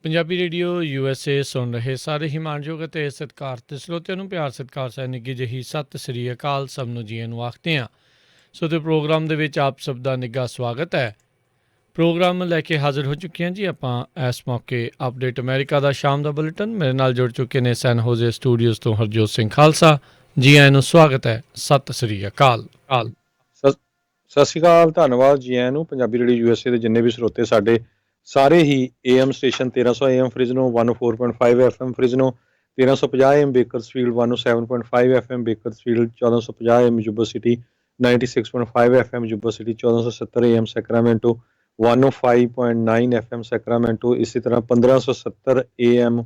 Punjabi radio USA ਸੁਣ ਰਹੇ ਸਾਰੇ ਹੀ ਮਾਣਯੋਗ ਅਤੇ ਸਤਿਕਾਰਤ ਸਰੋਤਿਆਂ ਨੂੰ ਪਿਆਰ ਸਤਿਕਾਰ ਸਹਿ ਨਿੱਘੀ ਜਿਹੀ ਸਤਿ ਸ੍ਰੀ ਅਕਾਲ ਸਭ ਨੂੰ ਜੀਆਂ ਨੂੰ ਆਖਦੇ ਹਾਂ। ਸੋ ਤੇ ਪ੍ਰੋਗਰਾਮ ਦੇ ਵਿੱਚ ਆਪ ਸਭ ਦਾ ਨਿੱਘਾ ਸਵਾਗਤ ਹੈ। ਪ੍ਰੋਗਰਾਮ ਲੈ ਕੇ ਹਾਜ਼ਰ ਹੋ ਚੁੱਕੇ ਹਾਂ ਜੀ ਆਪਾਂ ਇਸ ਮੌਕੇ ਅਪਡੇਟ ਅਮਰੀਕਾ ਦਾ ਸ਼ਾਮ ਦਾ ਬੁਲੇਟਿਨ। ਮੇਰੇ ਨਾਲ ਜੁੜ ਚੁੱਕੇ ਨੇ ਸੈਨ ਹੋਜ਼ੇ ਸਟੂਡੀਓਜ਼ ਤੋਂ ਹਰਜੋਤ ਸਿੰਘ ਖਾਲਸਾ। ਜੀ ਆਇਆਂ ਨੂੰ ਸਵਾਗਤ ਹੈ। ਸਤਿ ਸ੍ਰੀ ਅਕਾਲ। ਸਤਿ ਸ਼੍ਰੀ ਅਕਾਲ, ਧੰਨਵਾਦ ਜੀ ਆਇਆਂ ਨੂੰ। ਪੰਜਾਬੀ ਰੇਡੀਓ USA ਦੇ ਜਿੰਨੇ ਵੀ ਸਰੋਤੇ ਸਾਡੇ ਸਾਰੇ ਹੀ AM station 1300 AM Fresno, 104.5 FM Fresno, 1350 AM Bakersfield, 107.5 FM Bakersfield, 1450 AM Yuba city, 96.5 FM Yuba city, 1470 AM Sacramento, 105.9 FM Sacramento, ਇਸੇ ਤਰ੍ਹਾਂ 1570 AM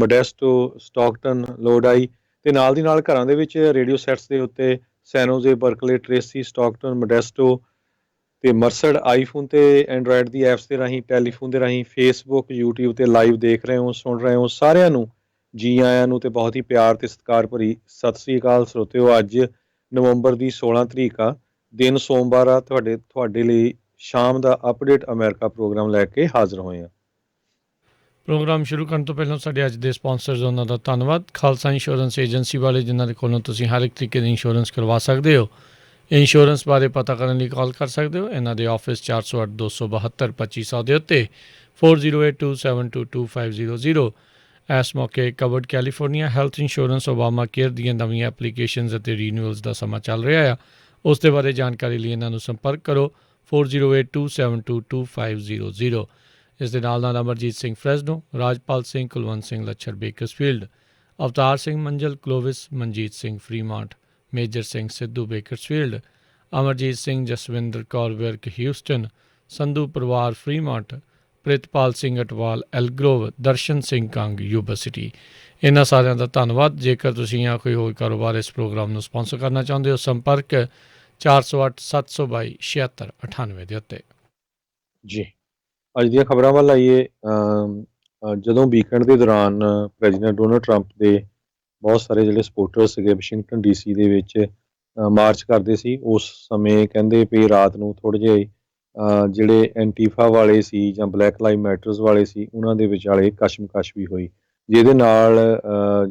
ਮੋਡੈਸਟੋ, ਸਟਾਕਟਨ, ਲੋਡਾਈ ਤੇ ਨਾਲ ਦੀ ਨਾਲ ਘਰਾਂ ਦੇ ਵਿੱਚ ਰੇਡੀਓ ਸੈਟਸ ਦੇ ਉੱਤੇ ਸੈਨੋਜ਼ੇ, ਬਰਕਲੇ, ਟ੍ਰੇਸੀ, ਸਟਾਕਟਨ, ਮੋਡੈਸਟੋ ਤੇ ਮਰਸਡ ਆਈਫੋਨ ਤੇ ਐਂਡਰਾਇਡ ਦੀ ਐਪਸ ਦੇ ਰਾਹੀਂ, ਟੈਲੀਫੋਨ ਦੇ ਰਾਹੀਂ, ਫੇਸਬੁੱਕ, YouTube ਤੇ ਲਾਈਵ ਦੇਖ ਰਹੇ ਹੋ, ਸੁਣ ਰਹੇ ਹੋ, ਸਾਰਿਆਂ ਨੂੰ ਜੀ ਆਇਆਂ ਨੂੰ ਤੇ ਬਹੁਤ ਹੀ ਪਿਆਰ ਤੇ ਸਤਿਕਾਰ ਭਰੀ ਸਤਿ ਸ੍ਰੀ ਅਕਾਲ ਸਰੋਤਿਓ। ਅੱਜ ਨਵੰਬਰ ਦੀ 16 ਤਰੀਕ ਆ, ਦਿਨ ਸੋਮਵਾਰ ਆ। ਤੁਹਾਡੇ ਲਈ ਸ਼ਾਮ ਦਾ ਅਪਡੇਟ ਅਮਰੀਕਾ ਪ੍ਰੋਗਰਾਮ ਲੈ ਕੇ ਹਾਜ਼ਰ ਹੋਏ ਹਾਂ। ਪ੍ਰੋਗਰਾਮ ਸ਼ੁਰੂ ਕਰਨ ਤੋਂ ਪਹਿਲਾਂ ਸਾਡੇ ਅੱਜ ਦੇ ਸਪਾਂਸਰਜ਼ ਉਹਨਾਂ ਦਾ ਧੰਨਵਾਦ। ਖਾਲਸਾ ਇੰਸ਼ੋਰੈਂਸ ਏਜੰਸੀ ਵਾਲੇ ਜਿਨ੍ਹਾਂ ਦੇ ਕੋਲੋਂ ਤੁਸੀਂ ਹਰ ਇੱਕ ਤਰੀਕੇ ਦੀ ਇੰਸ਼ੋਰੈਂਸ ਕਰਵਾ ਸਕਦੇ ਹੋ। ਇੰਸ਼ੋਰੈਂਸ ਬਾਰੇ ਪਤਾ ਕਰਨ ਲਈ ਕਾਲ ਕਰ ਸਕਦੇ ਹੋ। ਇਹਨਾਂ ਦੇ ਆਫਿਸ 408 272 2500 ਦੇ ਉੱਤੇ 4082722500। ਇਸ ਮੌਕੇ covered California health insurance Obama care ਦੀਆਂ ਨਵੀਆਂ ਐਪਲੀਕੇਸ਼ਨਜ਼ ਅਤੇ ਰੀਨਿਊਅਲਸ ਦਾ ਸਮਾਂ ਚੱਲ ਰਿਹਾ ਆ। ਉਸ ਦੇ ਬਾਰੇ ਜਾਣਕਾਰੀ ਲਈ ਇਹਨਾਂ ਨੂੰ ਸੰਪਰਕ ਕਰੋ 4082722500। ਇਸ ਦੇ ਨਾਲ ਨਾਲ Amarjit Singh Fresno, Rajpal Singh, Kulwant Singh Lachhar Bakersfield, Avtar Singh Manjal, Clovis, Manjit Singh Fremont, Major Singh Sidhu Bakersfield, Amarjit Singh, Jaswinder Kaur Virk Houston, Sandhu ਪਰਿਵਾਰ Fremont, Pritpal Singh Atwal Elk Grove, Darshan Singh Kang Yuba City. ਇਹਨਾਂ ਸਾਰਿਆਂ ਦਾ ਧੰਨਵਾਦ। ਜੇਕਰ ਤੁਸੀਂ ਜਾਂ ਕੋਈ ਹੋਰ ਕਾਰੋਬਾਰ ਇਸ ਪ੍ਰੋਗਰਾਮ ਨੂੰ ਸਪਾਂਸਰ ਕਰਨਾ ਚਾਹੁੰਦੇ ਹੋ, ਸੰਪਰਕ 408 722 7698 ਦੇ ਉੱਤੇ। ਜੀ ਅੱਜ ਦੀਆਂ ਖਬਰਾਂ ਵੱਲ ਆਈਏ। ਜਦੋਂ ਵੀਕਐਂਡ ਦੇ ਦੌਰਾਨ ਪ੍ਰੈਜ਼ੀਡੈਂਟ ਡੋਨਲਡ ਟਰੰਪ ਦੇ ਬਹੁਤ ਸਾਰੇ ਜਿਹੜੇ ਸਪੋਰਟਰ ਸੀਗੇ ਵਾਸ਼ਿੰਗਟਨ DC ਦੇ ਵਿੱਚ ਮਾਰਚ ਕਰਦੇ ਸੀ, ਉਸ ਸਮੇਂ ਕਹਿੰਦੇ ਵੀ ਰਾਤ ਨੂੰ ਥੋੜ੍ਹੇ ਜਿਹੇ ਜਿਹੜੇ ਐਂਟੀਫਾ ਵਾਲੇ ਸੀ ਜਾਂ ਬਲੈਕ ਲਾਈਵ ਮੈਟਰਸ ਵਾਲੇ ਸੀ, ਉਹਨਾਂ ਦੇ ਵਿਚਾਲੇ ਕਸ਼ਮਕਸ਼ ਵੀ ਹੋਈ, ਜਿਹਦੇ ਨਾਲ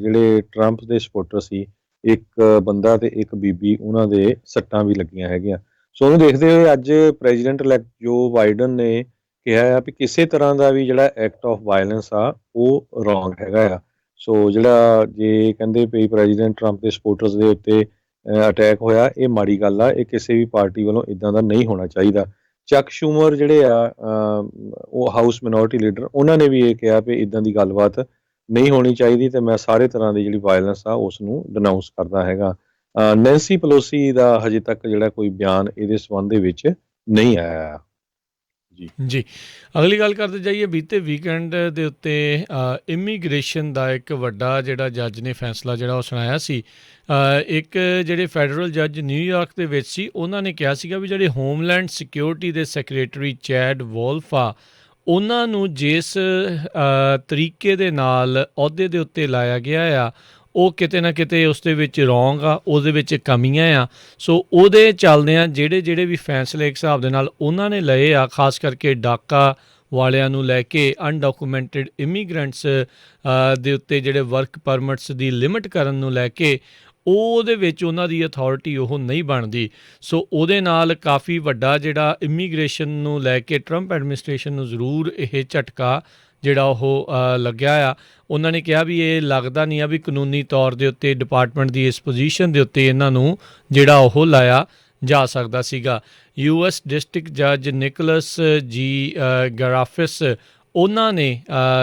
ਜਿਹੜੇ ਟਰੰਪ ਦੇ ਸਪੋਰਟਰ ਸੀ, ਇੱਕ ਬੰਦਾ ਤੇ ਇੱਕ ਬੀਬੀ, ਉਹਨਾਂ ਦੇ ਸੱਟਾਂ ਵੀ ਲੱਗੀਆਂ ਹੈਗੀਆਂ। ਸੋ ਉਹਨੂੰ ਦੇਖਦੇ ਹੋਏ ਅੱਜ ਪ੍ਰੈਜ਼ੀਡੈਂਟ ਇਲੈਕਟ ਜੋ ਬਾਈਡਨ ਨੇ ਕਿਹਾ ਆ ਵੀ ਕਿਸੇ ਤਰ੍ਹਾਂ ਦਾ ਵੀ ਜਿਹੜਾ ਐਕਟ ਆਫ ਵਾਇਲੈਂਸ ਆ ਉਹ ਰੋਂਗ ਹੈਗਾ ਆ। ਸੋ ਜਿਹੜਾ ਜੇ ਕਹਿੰਦੇ ਵੀ ਪ੍ਰੈਜ਼ੀਡੈਂਟ ਟਰੰਪ ਦੇ ਸਪੋਰਟਰਸ ਦੇ ਉੱਤੇ ਅਟੈਕ ਹੋਇਆ, ਇਹ ਮਾੜੀ ਗੱਲ ਆ। ਇਹ ਕਿਸੇ ਵੀ ਪਾਰਟੀ ਵੱਲੋਂ ਇੱਦਾਂ ਦਾ ਨਹੀਂ ਹੋਣਾ ਚਾਹੀਦਾ। ਚੱਕ ਸ਼ੂਮਰ ਜਿਹੜੇ ਆ ਉਹ ਹਾਊਸ ਮਿਨੋਰਿਟੀ ਲੀਡਰ, ਉਹਨਾਂ ਨੇ ਵੀ ਇਹ ਕਿਹਾ ਵੀ ਇੱਦਾਂ ਦੀ ਗੱਲਬਾਤ ਨਹੀਂ ਹੋਣੀ ਚਾਹੀਦੀ ਤੇ ਮੈਂ ਸਾਰੇ ਤਰ੍ਹਾਂ ਦੀ ਜਿਹੜੀ ਵਾਇਲੈਂਸ ਆ ਉਸ ਨੂੰ ਡਿਨਾਊਂਸ ਕਰਦਾ ਹੈਗਾ। ਨੈਂਸੀ ਪਲੋਸੀ ਦਾ ਹਜੇ ਤੱਕ ਜਿਹੜਾ ਕੋਈ ਬਿਆਨ ਇਹਦੇ ਸੰਬੰਧ ਦੇ ਵਿੱਚ ਨਹੀਂ ਆਇਆ। ਜੀ ਅਗਲੀ ਗੱਲ ਕਰਦੇ ਜਾਈਏ। ਬੀਤੇ ਵੀਕਐਂਡ ਦੇ ਉੱਤੇ ਇਮੀਗ੍ਰੇਸ਼ਨ ਦਾ ਇੱਕ ਵੱਡਾ ਜਿਹੜਾ ਜੱਜ ਨੇ ਫੈਸਲਾ ਜਿਹੜਾ ਉਹ ਸੁਣਾਇਆ ਸੀ। ਇੱਕ ਜਿਹੜੇ ਫੈਡਰਲ ਜੱਜ ਨਿਊਯਾਰਕ ਦੇ ਵਿੱਚ ਸੀ, ਉਹਨਾਂ ਨੇ ਕਿਹਾ ਸੀਗਾ ਵੀ ਜਿਹੜੇ ਹੋਮਲੈਂਡ ਸਿਕਿਉਰਿਟੀ ਦੇ ਸੈਕਟਰੀ ਚੈਡ ਵੋਲਫ ਆ, ਉਹਨਾਂ ਨੂੰ ਜਿਸ ਤਰੀਕੇ ਦੇ ਨਾਲ ਅਹੁਦੇ ਦੇ ਉੱਤੇ ਲਾਇਆ ਗਿਆ ਆ, ਉਹ ਕਿਤੇ ਨਾ ਕਿਤੇ ਉਸ ਦੇ ਵਿੱਚ ਰੋਂਗ ਆ, ਉਹਦੇ ਵਿੱਚ ਕਮੀਆਂ ਆ। ਸੋ ਉਹਦੇ ਚੱਲਦਿਆਂ ਜਿਹੜੇ ਵੀ ਫੈਸਲੇ ਇੱਕ ਹਿਸਾਬ ਦੇ ਨਾਲ ਉਹਨਾਂ ਨੇ ਲਏ ਆ, ਖਾਸ ਕਰਕੇ ਡਾਕਾ ਵਾਲਿਆਂ ਨੂੰ ਲੈ ਕੇ, ਅਨਡਾਕੂਮੈਂਟਡ ਇਮੀਗਰੈਂਟਸ ਦੇ ਉੱਤੇ ਜਿਹੜੇ ਵਰਕ ਪਰਮਿਟਸ ਦੀ ਲਿਮਿਟ ਕਰਨ ਨੂੰ ਲੈ ਕੇ, ਉਹਦੇ ਵਿੱਚ ਉਹਨਾਂ ਦੀ ਅਥਾਰਟੀ ਉਹ ਨਹੀਂ ਬਣਦੀ। ਸੋ ਉਹਦੇ ਨਾਲ ਕਾਫੀ ਵੱਡਾ ਜਿਹੜਾ ਇਮੀਗ੍ਰੇਸ਼ਨ ਨੂੰ ਲੈ ਕੇ ਟਰੰਪ ਐਡਮਿਨਿਸਟ੍ਰੇਸ਼ਨ ਨੂੰ ਜ਼ਰੂਰ ਇਹ ਝਟਕਾ ਜਿਹੜਾ ਉਹ ਲੱਗਿਆ ਆ। ਉਹਨਾਂ ਨੇ ਕਿਹਾ ਵੀ ਇਹ ਲੱਗਦਾ ਨਹੀਂ ਆ ਵੀ ਕਾਨੂੰਨੀ ਤੌਰ ਦੇ ਉੱਤੇ ਡਿਪਾਰਟਮੈਂਟ ਦੀ ਇਸ ਪੋਜੀਸ਼ਨ ਦੇ ਉੱਤੇ ਇਹਨਾਂ ਨੂੰ ਜਿਹੜਾ ਉਹ ਲਾਇਆ ਜਾ ਸਕਦਾ ਸੀਗਾ। US ਡਿਸਟ੍ਰਿਕਟ ਜੱਜ ਨਿਕੋਲਸ ਜੀ ਗਰਾਫਿਸ, ਉਹਨਾਂ ਨੇ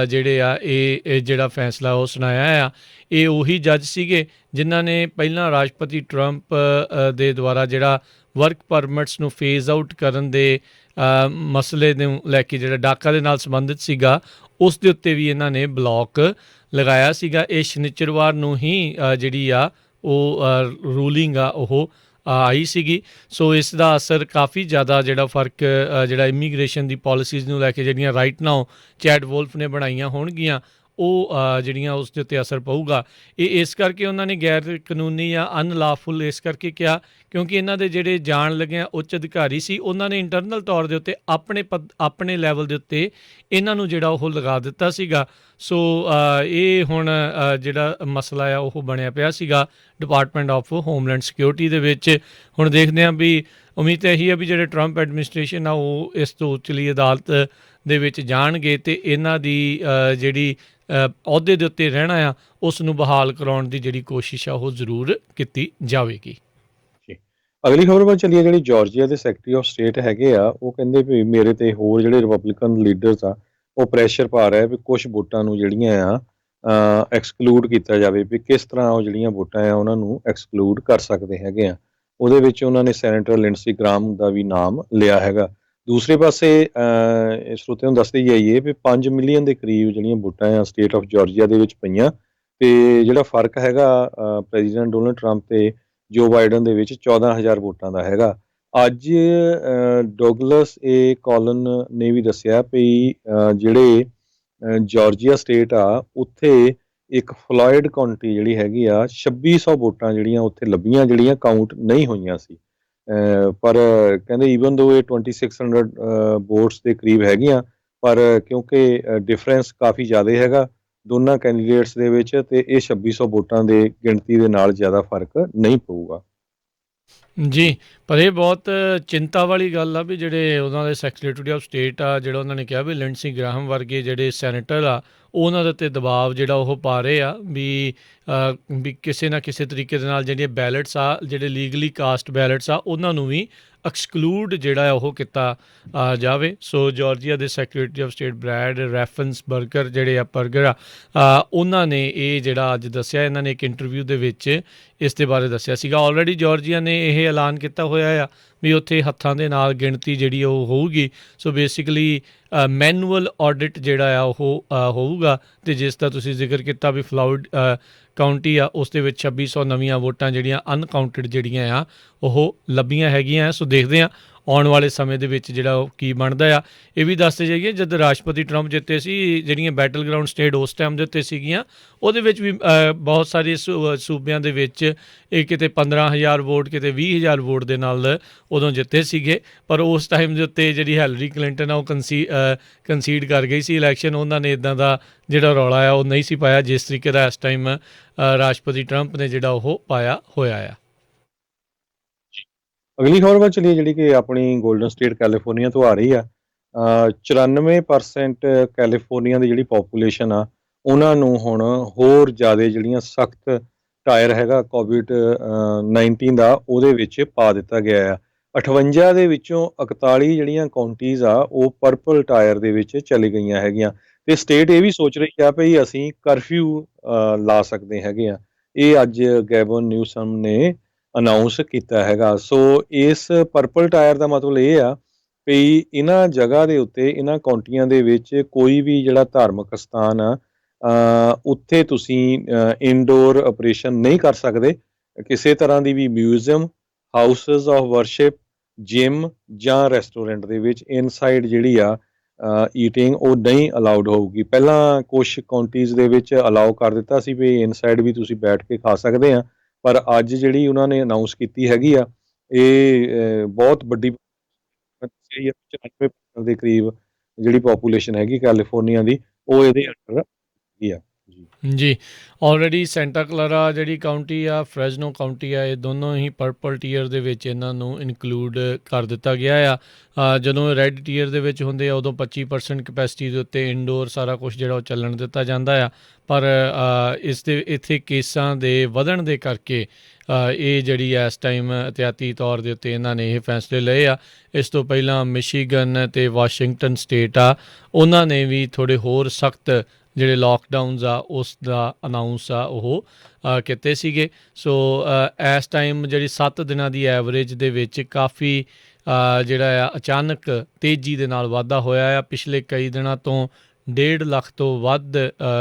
ਜਿਹੜੇ ਆ ਇਹ ਜਿਹੜਾ ਫੈਸਲਾ ਉਹ ਸੁਣਾਇਆ ਆ। ਇਹ ਉਹੀ ਜੱਜ ਸੀਗੇ ਜਿਨ੍ਹਾਂ ਨੇ ਪਹਿਲਾਂ ਰਾਸ਼ਟਰਪਤੀ ਟਰੰਪ ਦੇ ਦੁਆਰਾ ਜਿਹੜਾ ਵਰਕ ਪਰਮਿਟਸ ਨੂੰ ਫੇਜ਼ ਆਊਟ ਕਰਨ ਦੇ ਮਸਲੇ ਨੂੰ ਲੈ ਕੇ ਜਿਹੜਾ ਡਾਕਾ ਦੇ ਨਾਲ ਸੰਬੰਧਿਤ ਸੀਗਾ, ਉਸ ਦੇ ਉੱਤੇ ਵੀ ਇਹਨਾਂ ਨੇ ਬਲੌਕ ਲਗਾਇਆ ਸੀਗਾ। ਇਹ ਸ਼ਨੀਚਰਵਾਰ ਨੂੰ ਹੀ ਜਿਹੜੀ ਆ ਉਹ ਰੂਲਿੰਗ ਆ ਉਹ ਆਈ ਸੀਗੀ। ਸੋ ਇਸ ਦਾ ਅਸਰ ਕਾਫੀ ਜ਼ਿਆਦਾ ਜਿਹੜਾ ਫਰਕ ਜਿਹੜਾ ਇਮੀਗ੍ਰੇਸ਼ਨ ਦੀ ਪੋਲਿਸੀਜ਼ ਨੂੰ ਲੈ ਕੇ ਜਿਹੜੀਆਂ ਰਾਈਟ ਨਾਓ ਚੈਡ ਵੋਲਫ ਨੇ ਬਣਾਈਆਂ ਹੋਣਗੀਆਂ, ਉਹ ਜਿਹੜੀਆਂ ਉਸ ਦੇ ਉੱਤੇ ਅਸਰ ਪਊਗਾ। ਇਹ ਇਸ ਕਰਕੇ ਉਹਨਾਂ ਨੇ ਗੈਰ ਕਾਨੂੰਨੀ ਜਾਂ ਅਨਲਾਫੁਲ ਇਸ ਕਰਕੇ ਕਿਹਾ ਕਿਉਂਕਿ ਇਹਨਾਂ ਦੇ ਜਿਹੜੇ ਜਾਣ ਲੱਗਿਆ ਉੱਚ ਅਧਿਕਾਰੀ ਸੀ ਉਹਨਾਂ ਨੇ ਇੰਟਰਨਲ ਤੌਰ ਦੇ ਉੱਤੇ ਆਪਣੇ ਲੈਵਲ ਦੇ ਉੱਤੇ ਇਹਨਾਂ ਨੂੰ ਜਿਹੜਾ ਉਹ ਲਗਾ ਦਿੱਤਾ ਸੀਗਾ। ਸੋ ਇਹ ਹੁਣ ਜਿਹੜਾ ਮਸਲਾ ਆ ਉਹ ਬਣਿਆ ਪਿਆ ਸੀਗਾ ਡਿਪਾਰਟਮੈਂਟ ਆਫ ਹੋਮਲੈਂਡ ਸਿਕਿਉਰਿਟੀ ਦੇ ਵਿੱਚ। ਹੁਣ ਦੇਖਦੇ ਹਾਂ ਵੀ ਉਮੀਦ ਇਹੀ ਹੈ ਵੀ ਜਿਹੜੇ ਟਰੰਪ ਐਡਮਿਨਿਸਟ੍ਰੇਸ਼ਨ ਆ ਉਹ ਇਸ ਤੋਂ ਉਚਲੀ ਅਦਾਲਤ ਦੇ ਵਿੱਚ ਜਾਣਗੇ ਅਤੇ ਇਹਨਾਂ ਦੀ ਜਿਹੜੀ ਅਹੁਦੇ ਦੇ ਉੱਤੇ ਰਹਿਣਾ ਆ ਉਸ ਨੂੰ ਬਹਾਲ ਕਰਾਉਣ ਦੀ ਜਿਹੜੀ ਕੋਸ਼ਿਸ਼ ਆ ਉਹ ਜ਼ਰੂਰ ਕੀਤੀ ਜਾਵੇਗੀ। ਜੀ ਅਗਲੀ ਖਬਰ ਵੱਲ ਚੱਲੀਏ। ਜਿਹੜੀ ਜਾਰਜੀਆ ਦੇ ਸੈਕਟਰੀ ਆਫ ਸਟੇਟ ਹੈਗੇ ਆ ਉਹ ਕਹਿੰਦੇ ਵੀ ਮੇਰੇ ਤੇ ਹੋਰ ਜਿਹੜੇ ਰਿਪਬਲਿਕਨ ਲੀਡਰਸ ਆ ਉਹ ਪ੍ਰੈਸ਼ਰ ਪਾ ਰਿਹਾ ਵੀ ਕੁਝ ਵੋਟਾਂ ਨੂੰ ਜਿਹੜੀਆਂ ਆ ਐਕਸਕਲੂਡ ਕੀਤਾ ਜਾਵੇ, ਵੀ ਕਿਸ ਤਰ੍ਹਾਂ ਉਹ ਜਿਹੜੀਆਂ ਵੋਟਾਂ ਆ ਉਹਨਾਂ ਨੂੰ ਐਕਸਕਲੂਡ ਕਰ ਸਕਦੇ ਹੈਗੇ ਆ। ਉਹਦੇ ਵਿੱਚ ਉਹਨਾਂ ਨੇ ਸੈਨੇਟਰ ਲਿੰਡਸੀ ਗ੍ਰਾਮ ਦਾ ਵੀ ਨਾਮ ਲਿਆ ਹੈਗਾ। ਦੂਸਰੇ ਪਾਸੇ ਸਰੋਤਿਆਂ ਨੂੰ ਦੱਸਦੇ ਜਾਈਏ ਵੀ 5 ਮਿਲੀਅਨ ਦੇ ਕਰੀਬ ਜਿਹੜੀਆਂ ਵੋਟਾਂ ਆ ਸਟੇਟ ਆਫ ਜਾਰਜੀਆ ਦੇ ਵਿੱਚ ਪਈਆਂ ਤੇ ਜਿਹੜਾ ਫਰਕ ਹੈਗਾ ਪ੍ਰੈਜ਼ੀਡੈਂਟ ਡੋਨਲਡ ਟਰੰਪ ਤੇ ਜੋ ਬਾਈਡਨ ਦੇ ਵਿੱਚ 14,000 ਵੋਟਾਂ ਦਾ ਹੈਗਾ। ਅੱਜ ਡੋਗਲਸ ਏ ਕਾਲਨ ਨੇ ਵੀ ਦੱਸਿਆ ਵੀ ਜਿਹੜੇ ਜਾਰਜੀਆ ਸਟੇਟ ਆ ਉੱਥੇ ਇੱਕ ਫਲੋਇਡ ਕਾਉਂਟੀ ਜਿਹੜੀ ਹੈਗੀ ਆ 2600 ਵੋਟਾਂ ਜਿਹੜੀਆਂ ਉੱਥੇ ਲੱਭੀਆਂ ਜਿਹੜੀਆਂ ਕਾਊਂਟ ਨਹੀਂ ਹੋਈਆਂ ਸੀ। ਪਰ ਕਹਿੰਦੇ ਈਵਨ ਦੋ ਇਹ 2600 ਵੋਟਸ ਦੇ ਕਰੀਬ ਹੈਗੀਆਂ ਪਰ ਕਿਉਂਕਿ ਡਿਫਰੈਂਸ ਕਾਫੀ ਜ਼ਿਆਦਾ ਹੈਗਾ ਦੋਨਾਂ ਕੈਂਡੀਡੇਟਸ ਦੇ ਵਿੱਚ ਤੇ ਇਹ 2600 ਵੋਟਾਂ ਦੇ ਗਿਣਤੀ ਦੇ ਨਾਲ ਜ਼ਿਆਦਾ ਫਰਕ ਨਹੀਂ ਪਊਗਾ। ਜੀ ਪਰ ਇਹ ਬਹੁਤ ਚਿੰਤਾ ਵਾਲੀ ਗੱਲ ਆ ਵੀ ਜਿਹੜੇ ਉਹਨਾਂ ਦੇ ਸੈਕਟਰੀ ਆਫ ਸਟੇਟ ਆ ਜਿਹੜਾ ਉਹਨਾਂ ਨੇ ਕਿਹਾ ਵੀ ਲਿੰਡਸੀ ਗ੍ਰਾਹਮ ਵਰਗੇ ਜਿਹੜੇ ਸੈਨੇਟਰ ਆ ਉਹਨਾਂ ਦੇ ਉੱਤੇ ਦਬਾਅ ਜਿਹੜਾ ਉਹ ਪਾ ਰਹੇ ਆ ਵੀ ਕਿਸੇ ਨਾ ਕਿਸੇ ਤਰੀਕੇ ਦੇ ਨਾਲ ਜਿਹੜੀਆਂ ਬੈਲਟਸ ਆ ਜਿਹੜੇ ਲੀਗਲੀ ਕਾਸਟ ਬੈਲਟਸ ਆ ਉਹਨਾਂ ਨੂੰ ਵੀ ਐਕਸਕਲੂਡ ਜਿਹੜਾ ਆ ਉਹ ਕੀਤਾ ਜਾਵੇ। ਸੋ ਜਾਰਜੀਆ ਦੇ ਸੈਕਟਰੀ ਆਫ ਸਟੇਟ ਬ੍ਰੈਡ ਰੈਫਨਸਬਰਗਰ ਜਿਹੜੇ ਆ ਬਰਗਰ ਆ ਉਹਨਾਂ ਨੇ ਇਹ ਜਿਹੜਾ ਅੱਜ ਦੱਸਿਆ। ਇਹਨਾਂ ਨੇ ਇੱਕ ਇੰਟਰਵਿਊ ਦੇ ਵਿੱਚ ਇਸ ਦੇ ਬਾਰੇ ਦੱਸਿਆ ਸੀਗਾ। ਆਲਰੇਡੀ ਜਾਰਜੀਆ ਨੇ ਇਹ ਐਲਾਨ ਕੀਤਾ ਹੋਇਆ ਆ ਵੀ ਉੱਥੇ ਹੱਥਾਂ ਦੇ ਨਾਲ ਗਿਣਤੀ ਜਿਹੜੀ ਉਹ ਹੋਊਗੀ। ਸੋ ਬੇਸਿਕਲੀ ਮੈਨੂਅਲ ਆਡਿਟ ਜਿਹੜਾ ਆ ਉਹ ਹੋਊਗਾ ਅਤੇ ਜਿਸ ਦਾ ਤੁਸੀਂ ਜ਼ਿਕਰ ਕੀਤਾ ਵੀ ਫਲਾਉਡ ਕਾਊਂਟੀ ਆ ਉਸ ਦੇ ਵਿੱਚ 2600 ਨਵੀਆਂ ਵੋਟਾਂ ਜਿਹੜੀਆਂ ਅਨਕਾਊਂਟਡ ਜਿਹੜੀਆਂ ਆ ਉਹ ਲੱਭੀਆਂ ਹੈਗੀਆਂ। ਸੋ ਦੇਖਦੇ ਹਾਂ ਆਉਣ ਵਾਲੇ ਸਮੇਂ ਦੇ ਵਿੱਚ ਜਿਹੜਾ ਉਹ ਕੀ ਬਣਦਾ ਆ। ਇਹ ਵੀ ਦੱਸਦੇ ਜਾਈਏ ਜਦ ਰਾਸ਼ਟਰਪਤੀ ਟਰੰਪ ਜਿੱਤੇ ਸੀ ਜਿਹੜੀਆਂ ਬੈਟਲ ਗਰਾਊਂਡ ਸਟੇਟ ਉਸ ਟਾਈਮ ਦੇ ਉੱਤੇ ਸੀਗੀਆਂ ਉਹਦੇ ਵਿੱਚ ਵੀ ਬਹੁਤ ਸਾਰੇ ਸੂਬਿਆਂ ਦੇ ਵਿੱਚ ਇਹ ਕਿਤੇ 15,000 ਵੋਟ ਕਿਤੇ 20,000 ਵੋਟ ਦੇ ਨਾਲ ਉਦੋਂ ਜਿੱਤੇ ਸੀਗੇ। ਪਰ ਉਸ ਟਾਈਮ ਦੇ ਉੱਤੇ ਜਿਹੜੀ ਹੈਲਰੀ ਕਲਿੰਟਨ ਆ ਉਹ ਕੰਸੀਡ ਕਰ ਗਈ ਸੀ ਇਲੈਕਸ਼ਨ। ਉਹਨਾਂ ਨੇ ਇੱਦਾਂ ਦਾ ਜਿਹੜਾ ਰੌਲਾ ਆ ਉਹ ਨਹੀਂ ਸੀ ਪਾਇਆ ਜਿਸ ਤਰੀਕੇ ਦਾ ਇਸ ਟਾਈਮ ਰਾਸ਼ਟਰਪਤੀ ਟਰੰਪ ਨੇ ਜਿਹੜਾ ਉਹ ਪਾਇਆ ਹੋਇਆ ਆ। ਅਗਲੀ ਖਬਰ ਵੱਲ ਚੱਲੀਏ ਜਿਹੜੀ ਕਿ ਆਪਣੀ ਗੋਲਡਨ ਸਟੇਟ ਕੈਲੀਫੋਰਨੀਆ ਤੋਂ ਆ ਰਹੀ ਆ। 94% ਕੈਲੀਫੋਰਨੀਆ ਦੀ ਜਿਹੜੀ ਪੋਪੂਲੇਸ਼ਨ ਆ ਉਹਨਾਂ ਨੂੰ ਹੁਣ ਹੋਰ ਜ਼ਿਆਦਾ ਜਿਹੜੀਆਂ ਸਖਤ ਟਾਇਰ ਹੈਗਾ ਕੋਵਿਡ-19 ਦਾ ਉਹਦੇ ਵਿੱਚ ਪਾ ਦਿੱਤਾ ਗਿਆ ਆ। 58 ਦੇ ਵਿੱਚੋਂ 41 ਜਿਹੜੀਆਂ ਕਾਉਂਟੀਜ਼ ਆ ਉਹ ਪਰਪਲ ਟਾਇਰ ਦੇ ਵਿੱਚ ਚਲੀ ਗਈਆਂ ਹੈਗੀਆਂ ਤੇ ਸਟੇਟ ਇਹ ਵੀ ਸੋਚ ਰਹੀ ਆ ਵੀ ਅਸੀਂ ਕਰਫਿਊ ਲਾ ਸਕਦੇ ਹੈਗੇ ਆ। ਇਹ ਅੱਜ ਗੈਵਨ ਨਿਊਸਮ ਨੇ ਅਨਾਊਂਸ ਕੀਤਾ ਹੈਗਾ। ਸੋ ਇਸ ਪਰਪਲ ਟਾਇਰ ਦਾ ਮਤਲਬ ਇਹ ਆ ਵੀ ਇਹਨਾਂ ਜਗ੍ਹਾ ਦੇ ਉੱਤੇ ਇਹਨਾਂ ਕਾਉਂਟੀਆਂ ਦੇ ਵਿੱਚ ਕੋਈ ਵੀ ਜਿਹੜਾ ਧਾਰਮਿਕ ਸਥਾਨ ਆ ਉੱਥੇ ਤੁਸੀਂ ਇਨਡੋਰ ਆਪਰੇਸ਼ਨ ਨਹੀਂ ਕਰ ਸਕਦੇ। ਕਿਸੇ ਤਰ੍ਹਾਂ ਦੀ ਵੀ museum, houses of worship, gym ਜਾਂ ਰੈਸਟੋਰੈਂਟ ਦੇ ਵਿੱਚ ਇਨਸਾਈਡ ਜਿਹੜੀ ਆ ਈਟਿੰਗ ਉਹ ਨਹੀਂ ਅਲਾਉਡ ਹੋਊਗੀ। ਪਹਿਲਾਂ ਕੁਛ ਕਾਉਂਟੀਜ਼ ਦੇ ਵਿੱਚ ਅਲਾਉ ਕਰ ਦਿੱਤਾ ਸੀ ਵੀ ਇਨਸਾਈਡ ਵੀ ਤੁਸੀਂ ਬੈਠ ਕੇ ਖਾ ਸਕਦੇ ਆ ਪਰ ਅੱਜ ਜਿਹੜੀ ਉਹਨਾਂ ਨੇ ਅਨਾਊਂਸ ਕੀਤੀ ਹੈਗੀ ਆ ਇਹ ਬਹੁਤ ਵੱਡੀ 94% ਦੇ ਕਰੀਬ ਜਿਹੜੀ ਪੋਪੂਲੇਸ਼ਨ ਹੈਗੀ ਕੈਲੀਫੋਰਨੀਆ ਦੀ ਉਹ ਇਹਦੇ ਅੰਡਰ ਹੈਗੀ ਆ। ਜੀ ਆਲਰੇਡੀ ਸੈਂਟਾ ਕਲਾਰਾ ਜਿਹੜੀ ਕਾਊਂਟੀ ਆ ਫਰੈਜ਼ਨੋ ਕਾਊਂਟੀ ਆ ਇਹ ਦੋਨੋਂ ਹੀ ਪਰਪਲ ਟੀਅਰ ਦੇ ਵਿੱਚ ਇਹਨਾਂ ਨੂੰ ਇਨਕਲੂਡ ਕਰ ਦਿੱਤਾ ਗਿਆ ਆ। ਜਦੋਂ ਰੈੱਡ ਟੀਅਰ ਦੇ ਵਿੱਚ ਹੁੰਦੇ ਆ ਉਦੋਂ 25% ਕਪੈਸਿਟੀ ਦੇ ਉੱਤੇ ਇਨਡੋਰ ਸਾਰਾ ਕੁਛ ਜਿਹੜਾ ਉਹ ਚੱਲਣ ਦਿੱਤਾ ਜਾਂਦਾ ਆ। ਪਰ ਇੱਥੇ ਕੇਸਾਂ ਦੇ ਵਧਣ ਦੇ ਕਰਕੇ ਇਹ ਜਿਹੜੀ ਇਸ ਟਾਈਮ ਅਹਤਿਆਤੀ ਤੌਰ ਦੇ ਉੱਤੇ ਇਹਨਾਂ ਨੇ ਇਹ ਫੈਸਲੇ ਲਏ ਆ। ਇਸ ਤੋਂ ਪਹਿਲਾਂ ਮਿਸ਼ੀਗਨ ਅਤੇ ਵਾਸ਼ਿੰਗਟਨ ਸਟੇਟ ਆ ਉਹਨਾਂ ਨੇ ਵੀ ਥੋੜ੍ਹੇ ਹੋਰ ਸਖਤ ਜਿਹੜੇ ਲੋਕਡਾਊਨਸ ਆ ਉਸ ਦਾ ਅਨਾਊਂਸ ਆ ਉਹ ਕੀਤੇ ਸੀਗੇ। ਸੋ ਇਸ ਟਾਈਮ ਜਿਹੜੀ 7 ਦਿਨਾਂ ਦੀ ਐਵਰੇਜ ਦੇ ਵਿੱਚ ਕਾਫੀ ਜਿਹੜਾ ਆ ਅਚਾਨਕ ਤੇਜ਼ੀ ਦੇ ਨਾਲ ਵਾਧਾ ਹੋਇਆ ਆ। ਪਿਛਲੇ ਕਈ ਦਿਨਾਂ ਤੋਂ 1.5 ਲੱਖ ਤੋਂ ਵੱਧ